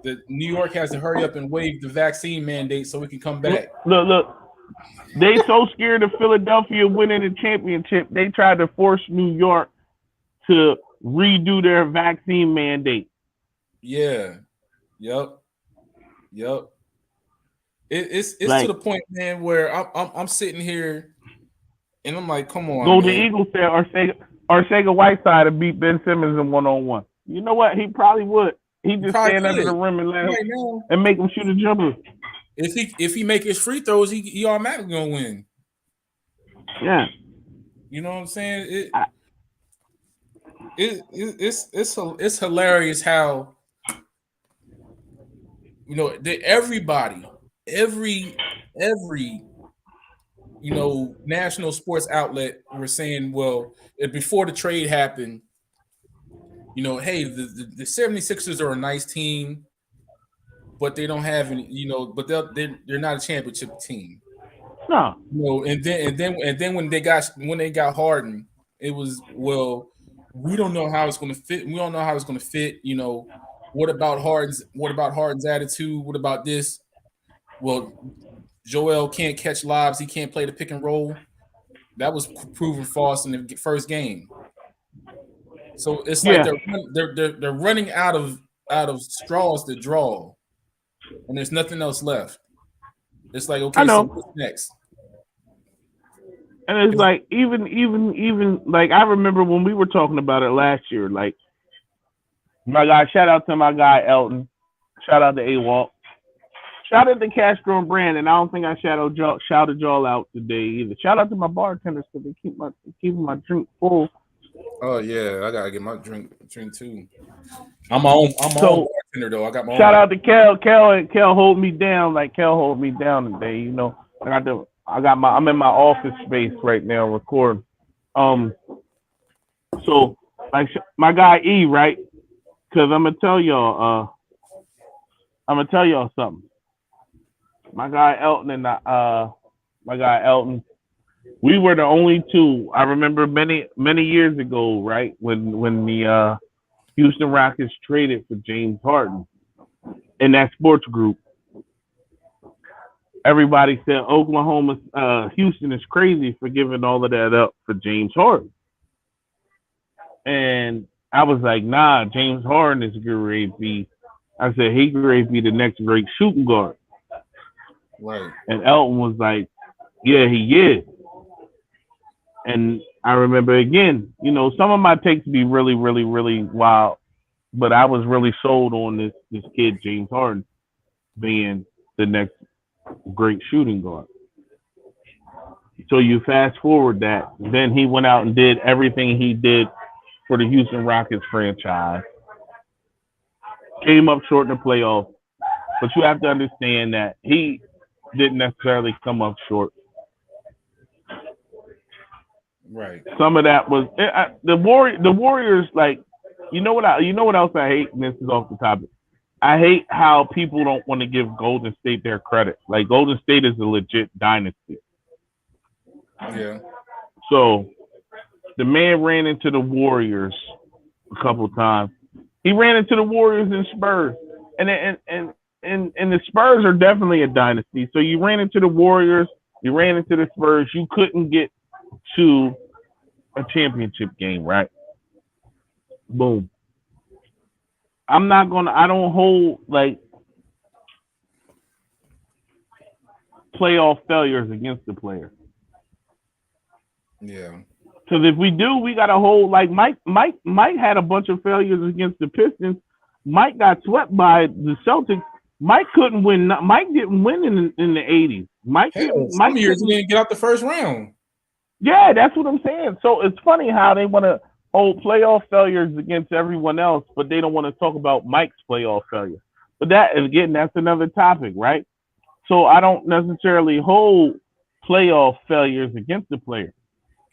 The New York has to hurry up and waive the vaccine mandate so we can come back. Look. They so scared of Philadelphia winning the championship, they tried to force New York to redo their vaccine mandate. Yeah. Yep. It's Like, to the point, man, where I'm sitting here and I'm like, come on, Golden man. Eagles said Arcega Whiteside to beat Ben Simmons in 1-on-1. You know what? He probably would. He just Probably stand under the could. rim and Right now, and make him shoot a jumper. if he make his free throws, he automatically gonna win. Yeah. You know what I'm saying? It's hilarious how, you know, everybody, every you know, national sports outlet were saying, well, before the trade happened, you know, hey, the 76ers are a nice team, but they don't have any, you know, but they're not a championship team. No. You know, and then when they got Harden, it was, well, we don't know how it's going to fit. We don't know how it's going to fit. You know, what about Harden's attitude? What about this? Well, Joel can't catch lobs. He can't play the pick and roll. That was proven false in the first game. So it's like they're running out of straws to draw, and there's nothing else left. It's like, okay, so what's next? And it's like even like I remember when we were talking about it last year. Like, my guy, shout out to my guy Elton, shout out to AWALK, shout out to Castro and Brandon. I don't think I shouted y'all out today either. Shout out to my bartenders because they keeping my drink full. Oh yeah, I gotta get my drink too. I'm my own bartender though. I got my shout out to Kel. Kel hold me down. Like, Kel hold me down today. You know, I'm in my office space right now recording. So like my guy E, right? Because I'm gonna tell y'all something. My guy Elton and we were the only two. I remember many years ago, right, when the Houston Rockets traded for James Harden in that sports group. Everybody said Houston is crazy for giving all of that up for James Harden. And I was like, nah, James Harden is great. I said, he could be the next great shooting guard. Right. And Elton was like, yeah, he is. And I remember, again, you know, some of my takes be really, really, really wild, but I was really sold on this kid, James Harden, being the next great shooting guard. So you fast forward that, then he went out and did everything he did for the Houston Rockets franchise. Came up short in the playoffs, but you have to understand that he didn't necessarily come up short. Right. Some of that was the Warriors. Like, you know what else I hate, and this is off the topic. I hate how people don't want to give Golden State their credit. Like, Golden State is a legit dynasty. Yeah. So the man ran into the Warriors a couple of times. He ran into the Warriors and Spurs, and the Spurs are definitely a dynasty. So you ran into the Warriors, you ran into the Spurs. You couldn't get to a championship game, right? Boom. I don't hold like playoff failures against the player. Yeah. Because if we do, we got to hold, like Mike had a bunch of failures against the Pistons. Mike got swept by the Celtics. Mike couldn't win. Mike didn't win in the 80s. Some years he didn't get out the first round. Yeah, that's what I'm saying. So it's funny how they want to hold playoff failures against everyone else, but they don't want to talk about Mike's playoff failure. But that, again, that's another topic, right? So I don't necessarily hold playoff failures against the player.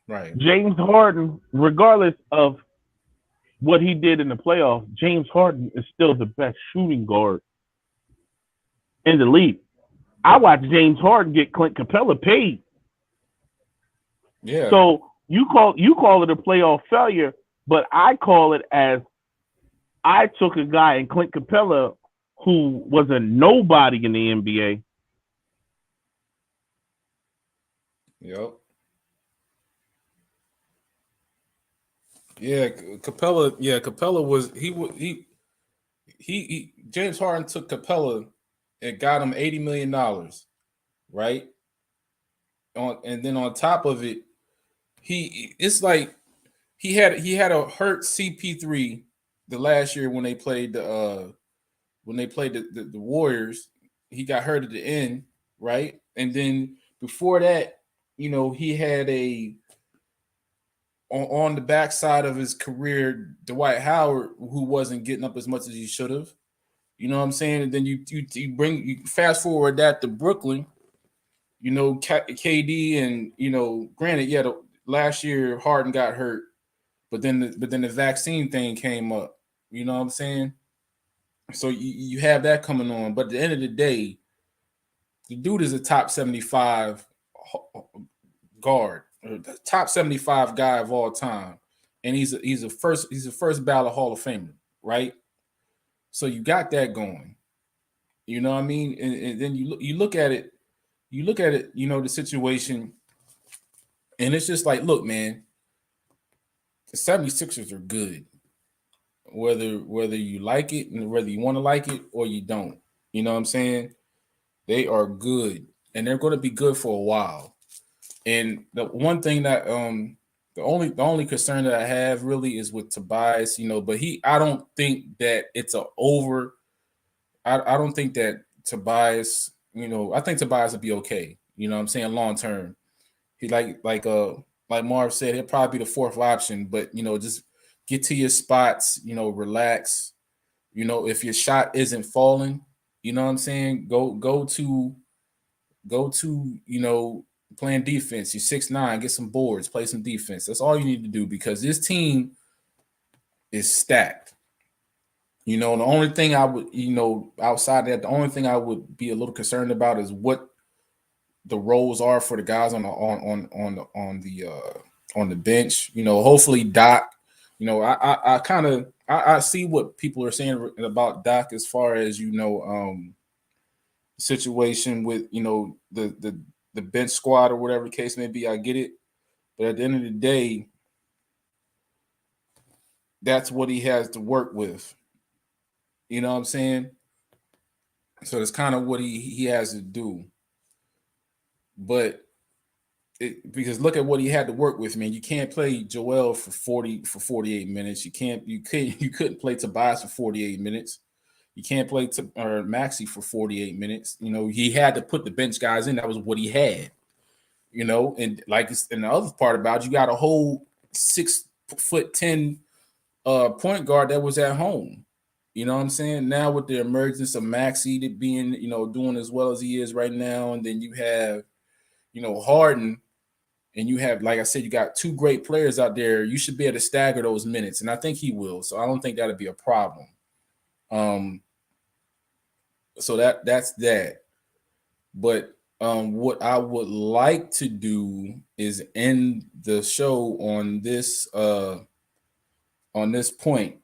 Right. James Harden, regardless of what he did in the playoffs, James Harden is still the best shooting guard in the league. I watched James Harden get Clint Capella paid. Yeah. So you call it a playoff failure, but I call it as I took a guy in Clint Capella who was a nobody in the NBA. Yep. Yeah, Capella. Yeah, Capella was he. James Harden took Capella and got him $80 million. right? And then on top of it, it's like he had a hurt CP3 the last year when they played the Warriors. He got hurt at the end, right? And then before that, he had on the backside of his career, Dwight Howard, who wasn't getting up as much as he should have. You know what I'm saying? And then you fast forward that to Brooklyn. KD and granted, last year Harden got hurt, but then the vaccine thing came up. You know what I'm saying? So you have that coming on, but at the end of the day, the dude is a top 75 guard, or the top 75 guy of all time, and he's a first ballot Hall of Famer, right? So you got that going. You know what I mean? And then you look at it, the situation, and it's just like, look, man, the 76ers are good. Whether you like it and whether you want to like it or you don't. You know what I'm saying? They are good, and they're going to be good for a while. And the one thing that the only concern that I have really is with Tobias, but I don't think that it's a over. I don't think that Tobias, I think Tobias will be okay. You know what I'm saying? Long term. He like Marv said, he'll probably be the fourth option, but just get to your spots, relax. If your shot isn't falling, you know what I'm saying? Go to playing defense. You're 6'9", get some boards, play some defense. That's all you need to do, because this team is stacked. The only thing I would, outside that, the only thing I would be a little concerned about is what the roles are for the guys on the bench. Hopefully Doc. I see what people are saying about Doc as far as situation with the bench squad or whatever the case may be. I get it, but at the end of the day, that's what he has to work with. You know what I'm saying? So it's kind of what he has to do. But because look at what he had to work with, man. You can't play Joel for 48 minutes. You couldn't play Tobias for 48 minutes. You can't play Maxey for 48 minutes. He had to put the bench guys in. That was what he had. And like and the other part about it, you got a whole 6'10" point guard that was at home. You know what I'm saying? Now with the emergence of Maxey being, doing as well as he is right now, and then you have, Harden, and you have, like I said, you got two great players out there. You should be able to stagger those minutes, and I think he will. So I don't think that'll be a problem. So that's that. But what I would like to do is end the show on this point.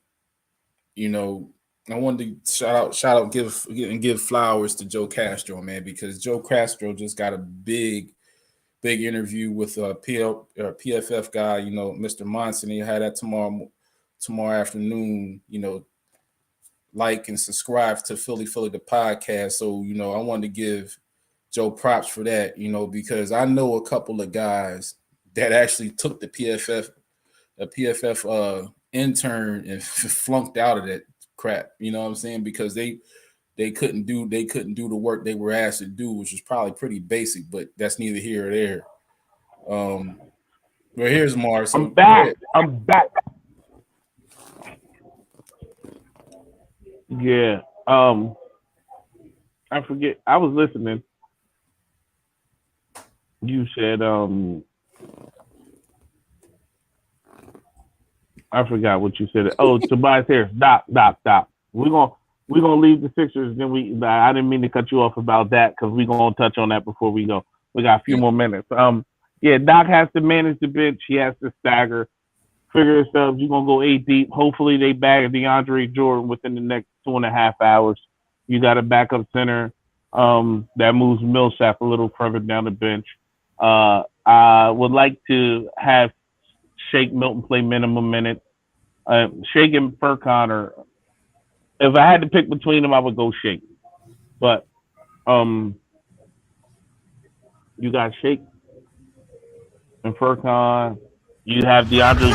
I wanted to shout out, give flowers to Joe Castro, man, because Joe Castro just got a big interview with PFF guy, Mr. Monson. He had that tomorrow afternoon. Like and subscribe to Philly the podcast. So I wanted to give Joe props for that. Because I know a couple of guys that actually took the PFF intern and flunked out of that crap. You know what I'm saying? Because they couldn't do the work they were asked to do, which was probably pretty basic, but that's neither here or there. But here's Mars. So I'm back. Yeah. I forget. I was listening. You said I forgot what you said. Oh, Tobias Harris. Doc. We're gonna leave the Sixers. Then I didn't mean to cut you off about that, because we're gonna touch on that before we go. We got a few more minutes. Yeah, Doc has to manage the bench. He has to stagger, figure himself. You're gonna go 8 deep. Hopefully they bag DeAndre Jordan within the next 2.5 hours. You got a backup center that moves Millsap a little further down the bench. I would like to have Shake Milton play minimum minutes. Shake and Furkan, if I had to pick between them, I would go Shake. But You got Shake and Furcon. You have DeAndre.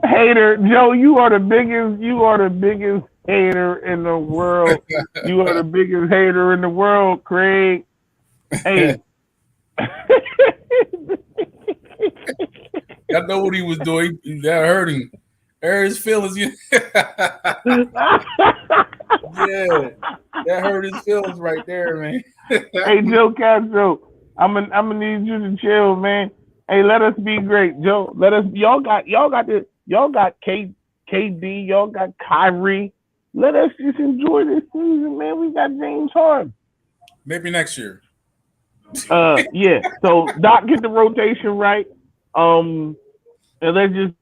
Hater, Joe, you are the biggest. You are the biggest hater in the world. You are the biggest hater in the world, Craig. Hey. I know what he was doing. That hurt him. Hurt his feelings. Yeah, that hurt his feelings right there, man. Hey, Joe Castro, I'm gonna need you to chill, man. Hey, let us be great, Joe. Let us. Y'all got KD. Y'all got Kyrie. Let us just enjoy this season, man. We got James Harden. Maybe next year. Yeah. So Doc, get the rotation right. And let's just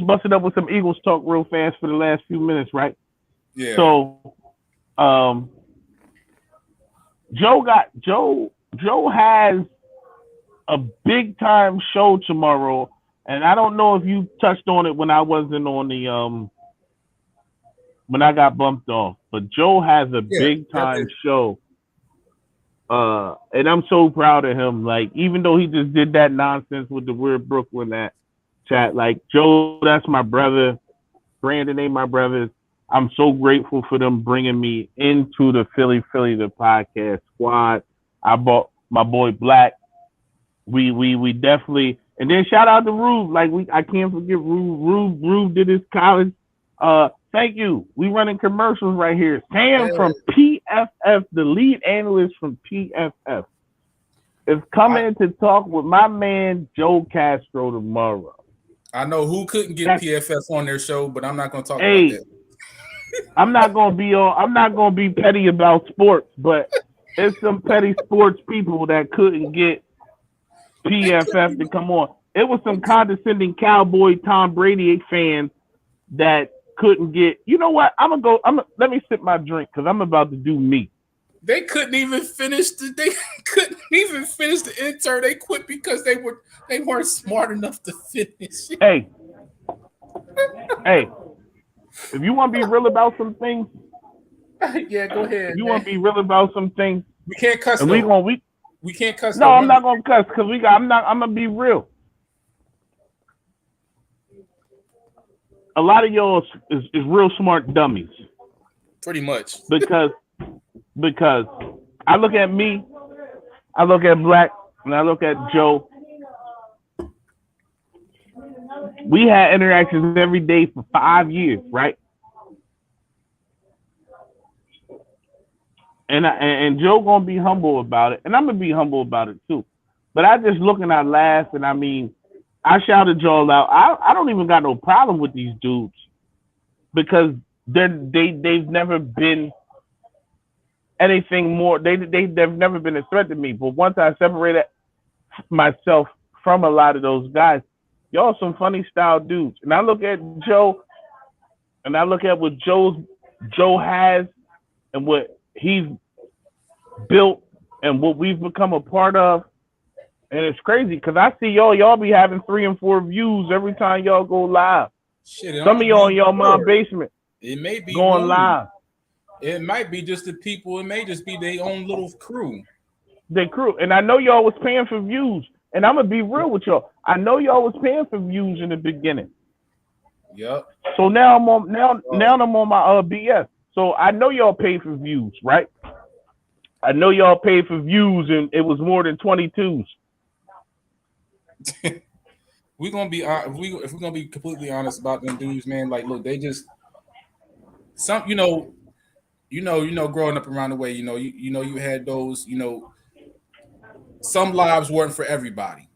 bust it up with some Eagles talk real fast for the last few minutes, right? Yeah. So, Joe has a big time show tomorrow, and I don't know if you touched on it when I wasn't on the when I got bumped off, but Joe has a big time show. And I'm so proud of him. Like, even though he just did that nonsense with the Weird Brooklyn at chat, like, Joe, that's my brother. Brandon ain't my brothers. I'm so grateful for them bringing me into the Philly the podcast squad. I bought my boy Black. We definitely, and then shout out to Rube. Like, I can't forget Rube. Rube did his college. Thank you. We running commercials right here. Sam from PFF, the lead analyst from PFF, is coming to talk with my man Joe Castro tomorrow. I know who couldn't get PFF on their show, but I'm not going to talk about that. I'm not gonna be petty about sports, but it's some petty sports people that couldn't get PFF to come on. It was some condescending cowboy Tom Brady fans that couldn't get. You know what? Let me sip my drink because I'm about to do me. They couldn't even finish the intern. They quit because they weren't smart enough to finish. Hey. If you want to be real about some things, yeah, go ahead. You want to be real about some things. We can't cuss. And we can't cuss. No, I'm not gonna cuss because I'm gonna be real. A lot of y'all is real smart dummies. Pretty much. Because I look at me, I look at Black, and I look at Joe. We had interactions every day for 5 years, right? And Joe gonna be humble about it, and I'm gonna be humble about it too. But I just look and I laugh, and I mean, I shouted Joel out. I don't even got no problem with these dudes because they've never been anything more. They've never been a threat to me. But once I separated myself from a lot of those guys, y'all some funny style dudes. And I look at Joe, and I look at what Joe has and what he's built and what we've become a part of. And it's crazy because I see y'all be having 3 and 4 views every time y'all go live. Shit, some of y'all in your mom's basement. It may be going live. It might be just the people. It may just be their own little crew. Their crew. And I know y'all was paying for views. And I'm gonna be real with y'all. I know y'all was paying for views in the beginning. Yep. So now I'm on my BS. So I know y'all pay for views, right? I know y'all paid for views, and it was more than 22s. We're gonna be if we're gonna be completely honest about them dudes, man. Like, look, they just some, growing up around the way, you had those, some lives weren't for everybody,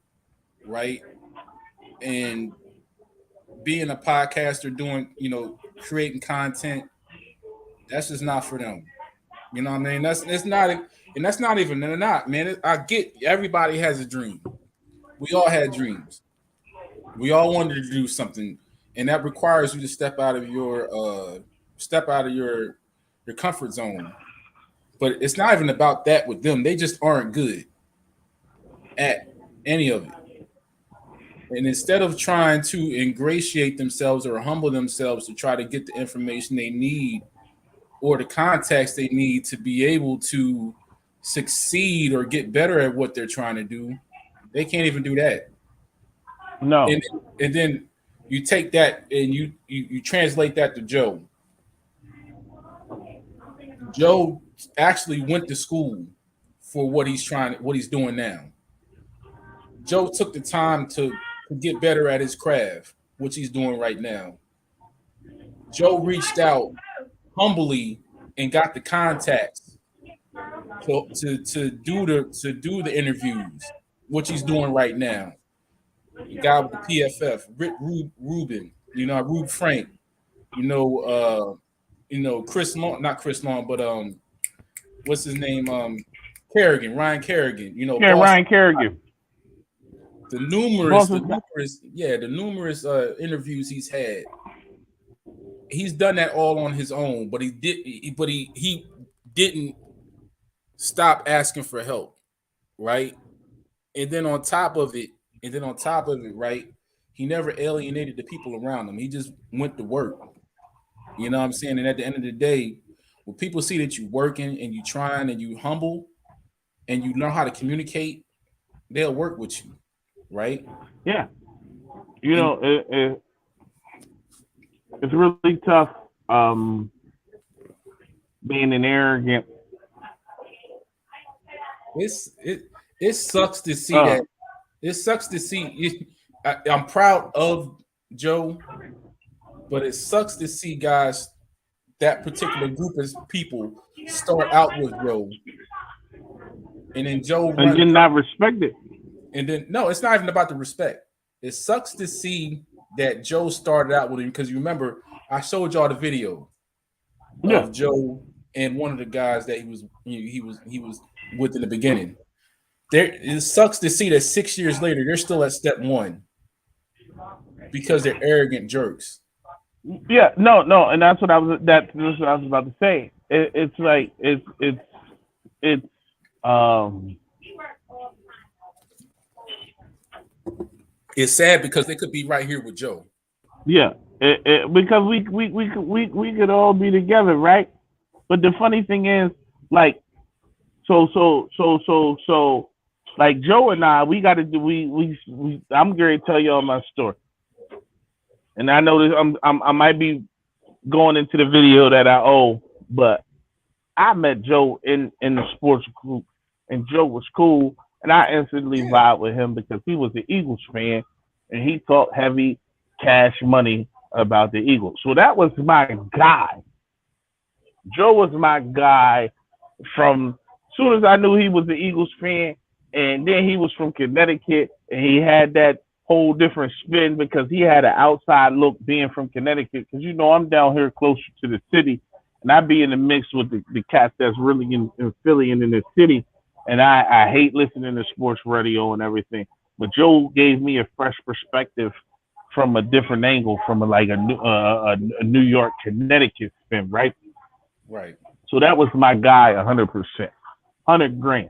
right? And being a podcaster, doing, creating content, that's just not for them. You know what I mean? That's not even, man. I get everybody has a dream. We all had dreams. We all wanted to do something, and that requires you to step out of your comfort zone. But it's not even about that with them. They just aren't good at any of it. And instead of trying to ingratiate themselves or humble themselves to try to get the information they need or the context they need to be able to succeed or get better at what they're trying to do, they can't even do that. No. And then you take that and you translate that to Joe. Joe actually went to school for what he's doing now. Joe took the time to get better at his craft, which he's doing right now. Joe reached out humbly and got the contacts to do the interviews, which he's doing right now. The guy with the PFF, Reuben, Rube Frank, Chris Long, not Chris Long, but what's his name? Kerrigan, Ryan Kerrigan, Ryan Kerrigan. The numerous interviews he's had. He's done that all on his own, but he didn't stop asking for help, right? And then on top of it, right, he never alienated the people around him. He just went to work. You know what I'm saying? And at the end of the day, when people see that you're working and you're trying and you humble and you know how to communicate, they'll work with you, right? Yeah. It's really tough being an arrogant. It sucks to see that. It sucks to see. I'm proud of Joe, but it sucks to see guys, that particular group of people, start out with Joe, and then Joe and then not respect it. And then no, it's not even about the respect. It sucks to see that Joe started out with him because you remember I showed y'all the video of Joe and one of the guys that he was with in the beginning. It sucks to see that 6 years later they're still at step one because they're arrogant jerks. Yeah, no, and that's what I was about to say. It's sad because they could be right here with Joe. Yeah, because we could all be together, right? But the funny thing is, like, so like Joe and I, we got to do. I'm going to tell y'all my story, and I know this. I might be going into the video that I owe, but I met Joe in the sports group, and Joe was cool, and I instantly vibed with him because he was an Eagles fan, and he talked heavy cash money about the Eagles. So that was my guy. Joe was my guy from as soon as I knew he was an Eagles fan, and then he was from Connecticut, and he had that whole different spin because he had an outside look being from Connecticut. Because I'm down here closer to the city, and I be in the mix with the cats that's really in Philly and in the city, and I hate listening to sports radio and everything. But Joe gave me a fresh perspective from a different angle, from a New York, Connecticut spin, right? Right. So that was my guy, 100%, 100 grand,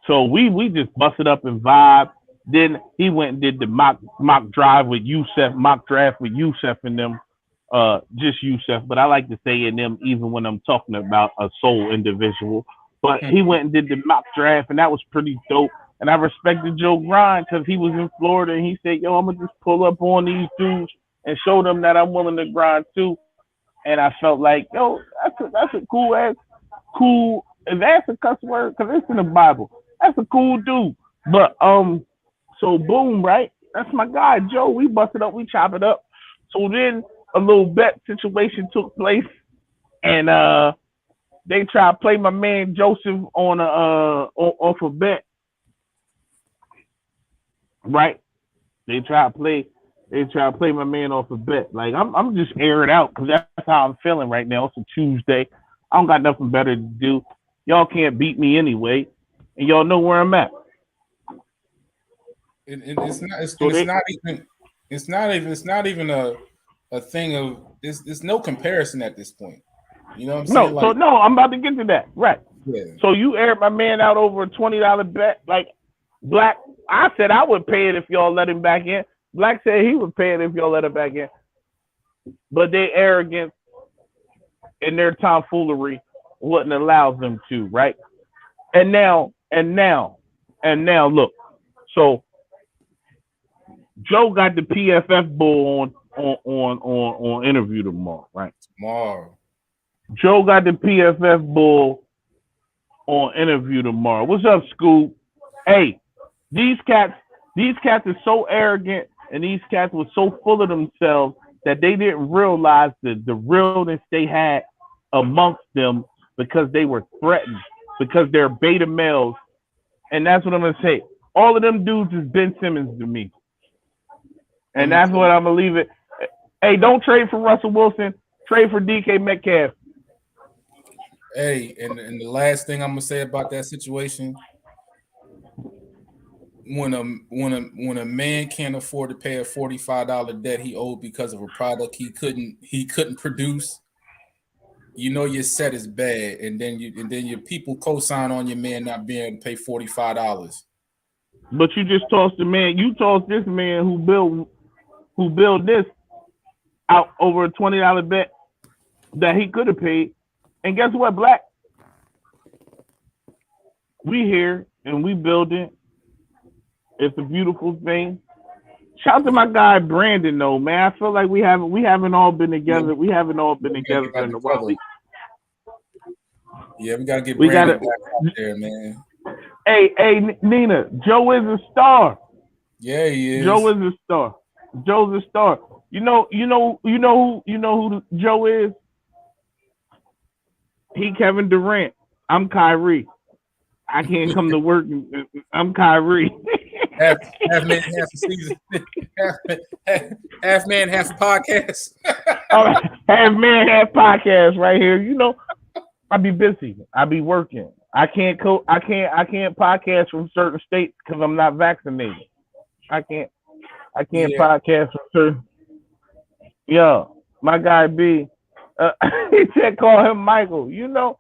So we just busted up and vibe. Then he went and did the mock draft with Yusef and them, just Yusef. But I like to say in them even when I'm talking about a sole individual. But he went and did the mock draft, and that was pretty dope. And I respected Joe grind because he was in Florida, and he said, "Yo, I'm gonna just pull up on these dudes and show them that I'm willing to grind too." And I felt like, yo, that's a cool. If that's a cuss word, because it's in the Bible. That's a cool dude. But so boom, right? That's my guy, Joe. We busted up, we chop it up. So then a little bet situation took place, and they tried to play my man Joseph on off a bet. Right? They try to play my man off a bet. Like I'm just airing out because that's how I'm feeling right now. It's a Tuesday. I don't got nothing better to do. Y'all can't beat me anyway, and y'all know where I'm at. It's not even a thing of there's no comparison at this point. You know what I'm saying? I'm about to get to that. Right. Yeah. So you aired my man out over a $20 bet. Like Black, I said I would pay it if y'all let him back in. Black said he would pay it if y'all let him back in. But their arrogance and their tomfoolery wouldn't allow them to, right? And now, look. So Joe got the PFF bull on interview tomorrow, right? Tomorrow. Joe got the PFF bull on interview tomorrow. What's up, Scoop? Hey, these cats are so arrogant and these cats were so full of themselves that they didn't realize the realness they had amongst them because they were threatened, because they're beta males. And that's what I'm going to say. All of them dudes is Ben Simmons to me. And that's what I'm going to leave it. Hey, don't trade for Russell Wilson. Trade for DK Metcalf. Hey, and the last thing I'm going to say about that situation, when a man can't afford to pay a $45 debt he owed because of a product he couldn't produce, you know your set is bad, and then your people co-sign on your man not being able to pay $45. But you just tossed the man. You tossed this man who built this out over a $20 bet that he could have paid. And guess what, Black? We here and we building. It's a beautiful thing. Shout out to my guy Brandon, though, man. I feel like we haven't all been together. We haven't all been together in a while. Yeah, we gotta get Brandon back out there, man. Hey, Nina, Joe is a star. Yeah, he is. Joe is a star. Joe's a star. You know who Joe is? He Kevin Durant. I'm Kyrie. I can't come to work. I'm Kyrie. half man, half a season. half man, half a podcast. Half man, half podcast right here. You know, I be busy. I be working. I can't podcast from certain states because I'm not vaccinated. I can't podcast from certain. Yo, my guy B. He said call him Michael. You know,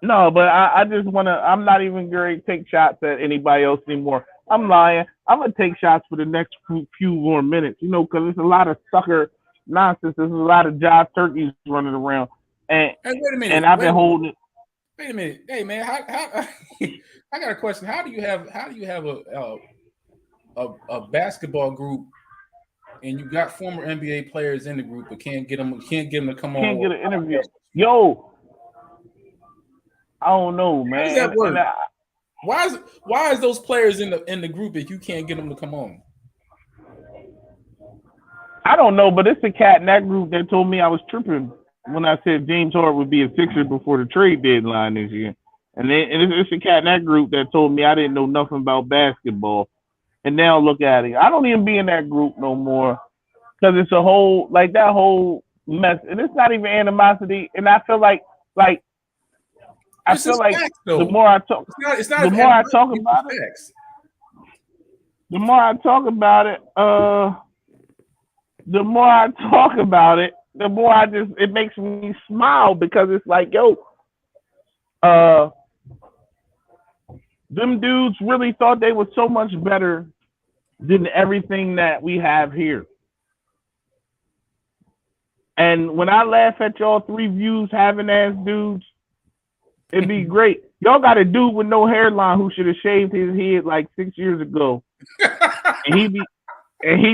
no, but I just wanna. I'm not even going to take shots at anybody else anymore. I'm lying. I'm gonna take shots for the next few more minutes. You know, because there's a lot of sucker nonsense. There's a lot of jive turkeys running around. And hey, wait a minute. And I've been holding it. Wait a minute. Hey man, how I got a question. How do you have a basketball group and you got former NBA players in the group but can't get them to come on? Can't get an interview. Yo, I don't know, man. How does that work? Why is those players in the group if you can't get them to come on? I don't know, but it's a cat in that group that told me I was tripping when I said James Harden would be a Sixer before the trade deadline this year. And it's a cat in that group that told me I didn't know nothing about basketball. And now look at it. I don't even be in that group no more because it's a whole, like that whole mess. And it's not even animosity. And I feel like the more I talk, the more I talk about it, the more it makes me smile because it's like, yo, them dudes really thought they were so much better than everything that we have here. And when I laugh at y'all three views having ass dudes, it'd be great. Y'all got a dude with no hairline who should have shaved his head like 6 years ago. and he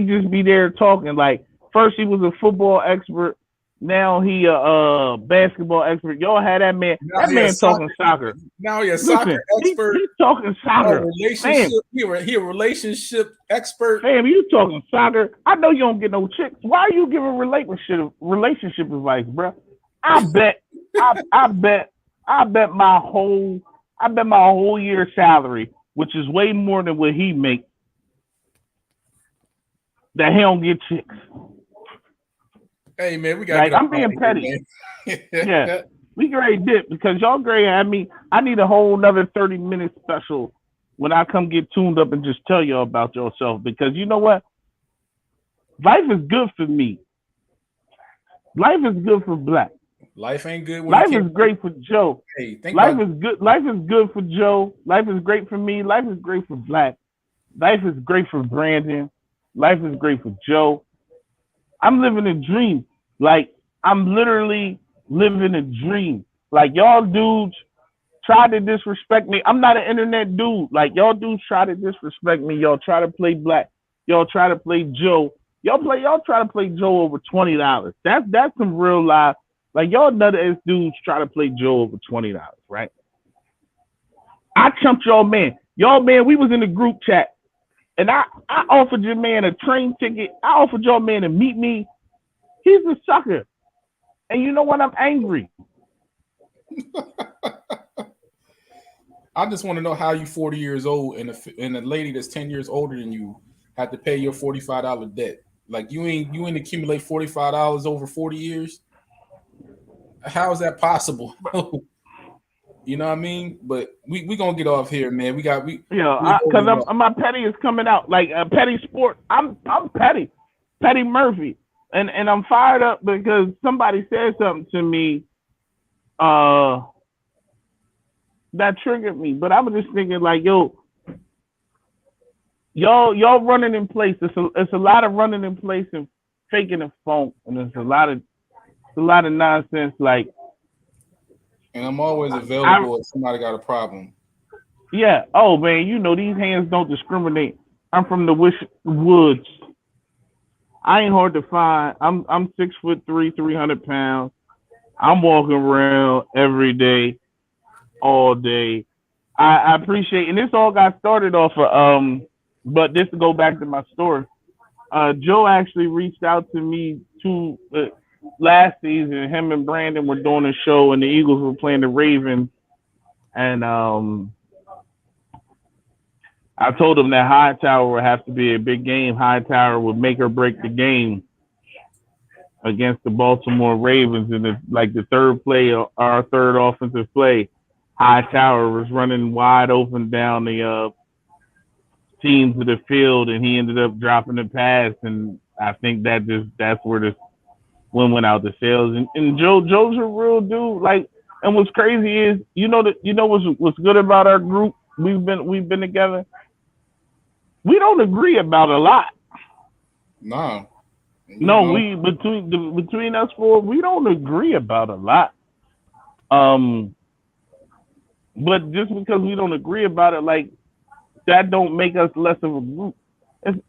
just be there talking like, first he was a football expert, now he a basketball expert. Y'all had that man. That man talking soccer. Now he a soccer expert. He's talking soccer. Relationship. He a relationship expert. Fam, you talking soccer? I know you don't get no chicks. Why are you giving relationship advice, bro? I bet my whole year's salary, which is way more than what he makes, that he don't get chicks. Hey man, we got. Like, I'm being petty. Yeah, we grade dip because y'all grade at me. I need a whole another 30-minute special when I come get tuned up and just tell y'all about yourself because you know what? Life is good for me. Life is good for Black. Life ain't good when Life you is can't. great for Joe. Hey, think Life about is good. Life is good for Joe. Life is great for me. Life is great for Black. Life is great for Brandon. Life is great for Joe. I'm living a dream. Like, I'm literally living a dream. Like, y'all dudes try to disrespect me. I'm not an internet dude. Like, y'all dudes try to disrespect me. Y'all try to play Black. Y'all try to play Joe. Y'all try to play Joe over $20. That's some real life. Like, y'all nut ass dudes try to play Joe over $20, right? I chumped y'all man. Y'all man, we was in the group chat. And I offered your man a train ticket. I offered your man to meet me. He's a sucker. And you know what? I'm angry. I just want to know how you 40 years old and a lady that's 10 years older than you had to pay your $45 debt. Like you ain't accumulate $45 over 40 years. How is that possible? You know what I mean? But we gonna get off here, man. Because my petty is coming out like a petty sport. I'm petty, Petty Murphy, and I'm fired up because somebody said something to me, that triggered me. But I was just thinking like, yo, y'all running in place. It's a lot of running in place and faking the funk, and it's a lot of nonsense like. And I'm always available if somebody got a problem. Yeah. Oh man, you know these hands don't discriminate. I'm from the woods. I ain't hard to find. I'm 6'3", 300 pounds. I'm walking around every day, all day. I appreciate, and this all got started off of but this to go back to my story. Joe actually reached out to me last season. Him and Brandon were doing a show, and the Eagles were playing the Ravens. And I told him that Hightower would have to be a big game. Hightower would make or break the game against the Baltimore Ravens. And the third play, our third offensive play, Hightower was running wide open down the team to the field, and he ended up dropping the pass. And I think that's where the went out the sales. And Joe's a real dude. Like, and what's crazy is, what's good about our group? We've been together. We don't agree about a lot. No. No, between us four, we don't agree about a lot. But just because we don't agree about it, like, that don't make us less of a group. And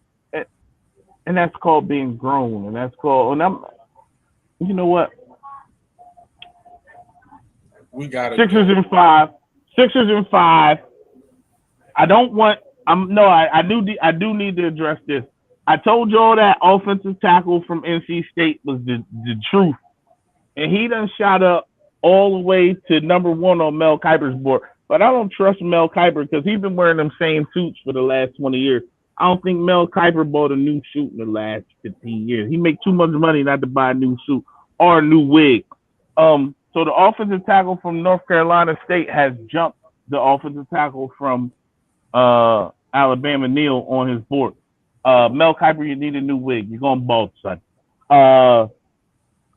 that's called being grown. And that's called, you know what? We got it. Sixers and five. I do need to address this. I told y'all that offensive tackle from NC State was the truth. And he done shot up all the way to number 1 on Mel Kiper's board. But I don't trust Mel Kiper because he's been wearing them same suits for the last 20 years. I don't think Mel Kiper bought a new suit in the last 15 years. He make too much money not to buy a new suit or a new wig. So the offensive tackle from North Carolina State has jumped the offensive tackle from Alabama, Neal, on his board. Mel Kiper, you need a new wig. You're going bald, son.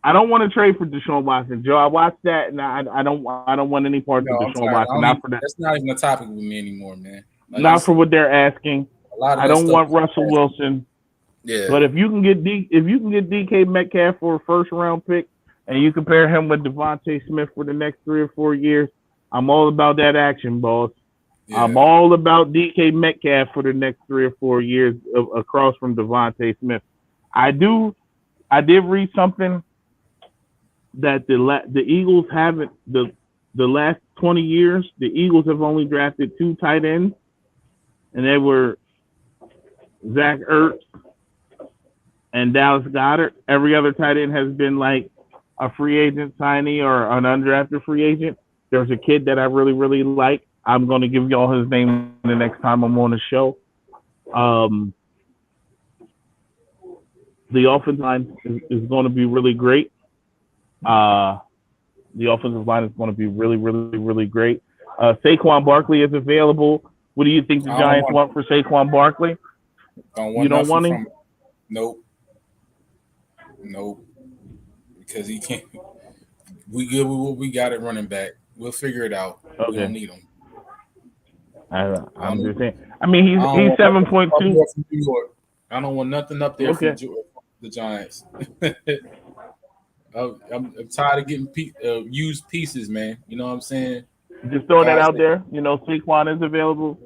I don't want to trade for Deshaun Watson, Joe. I watched that, and I don't want any part of Deshaun Watson. Not for that. That's not even a topic with me anymore, man. Like, not for what they're asking. I don't want Russell Wilson. Yeah. But if you can get DK Metcalf for a first round pick, and you compare him with Devontae Smith for the next 3 or 4 years, I'm all about that action, boss. Yeah. I'm all about DK Metcalf for the next 3 or 4 years across from Devontae Smith. I did read something that the Eagles haven't the last 20 years. The Eagles have only drafted 2 tight ends, and they were Zach Ertz and Dallas Goedert. Every other tight end has been like a free agent signee or an undrafted free agent. There's a kid that I really, really like. I'm going to give y'all his name the next time I'm on the show. The offensive line is going to be really great. The offensive line is going to be really, really, really great. Saquon Barkley is available. What do you think the Giants want for Saquon Barkley? You don't want him? Nope. Because he can't. We good with what we got at running back. We'll figure it out. We Okay. don't need him. I'm just saying. I mean, he's 7.2. I don't want nothing up there from the Giants. I'm tired of getting used pieces, man. You know what I'm saying? Just throwing that out there. You know, Saquon is available.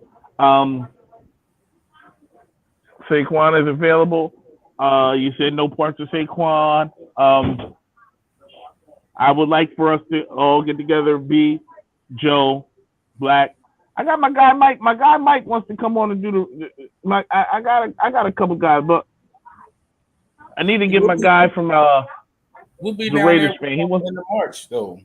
Saquon is available. You said no parts of Saquon. I would like for us to all get together. B, Joe, Black. I got my guy Mike. My guy Mike wants to come on and do I got a couple guys, but I need to get my guy from we'll be the down Raiders there fan. He wants in the March though.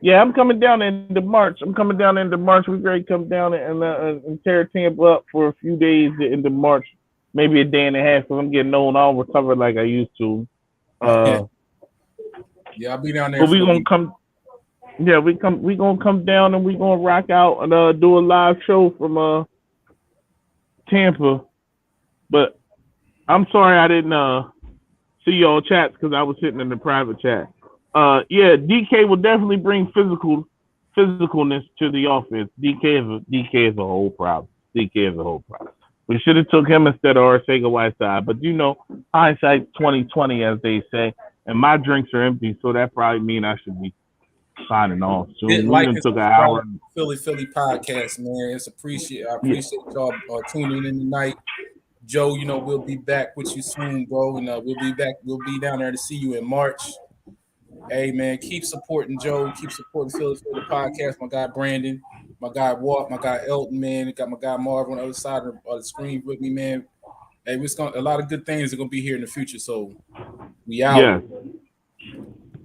Yeah, I'm coming down into March. We're ready to come down and tear Tampa up for a few days into March, maybe a day and a half, because I'm getting old. I don't recover like I used to. Yeah, I'll be down there. But we gonna come. Yeah, we gonna come down and we gonna rock out and do a live show from Tampa. But I'm sorry I didn't see y'all chats because I was sitting in the private chat. Yeah, DK will definitely bring physicalness to the offense. DK is a whole problem. We should have took him instead of Arcega-Whiteside. But you know, hindsight 2020, as they say. And my drinks are empty, so that probably means I should be signing off soon. Like took an hour. Philly podcast, man. I appreciate y'all tuning in tonight. Joe, you know, we'll be back with you soon, bro. And we'll be down there to see you in March. Hey, man, keep supporting Joe. Keep supporting Philly podcast. My guy Brandon, my guy Walt, my guy Elton, man. Got my guy Marv on the other side of the screen with me, man. Hey, a lot of good things are gonna be here in the future. So we out. Yeah.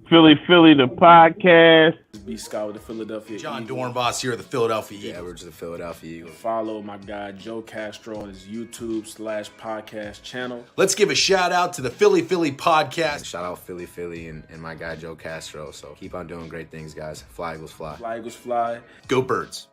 Philly, the podcast. B. Scott with the Philadelphia John Eagles. Dornbos here, the Philadelphia Eagles. Edwards of the Philadelphia Eagles. Follow my guy Joe Castro on his YouTube/podcast channel. Let's give a shout out to the Philly podcast. And shout out Philly and my guy Joe Castro. So keep on doing great things, guys. Fly Eagles fly. Fly Eagles fly. Go Birds.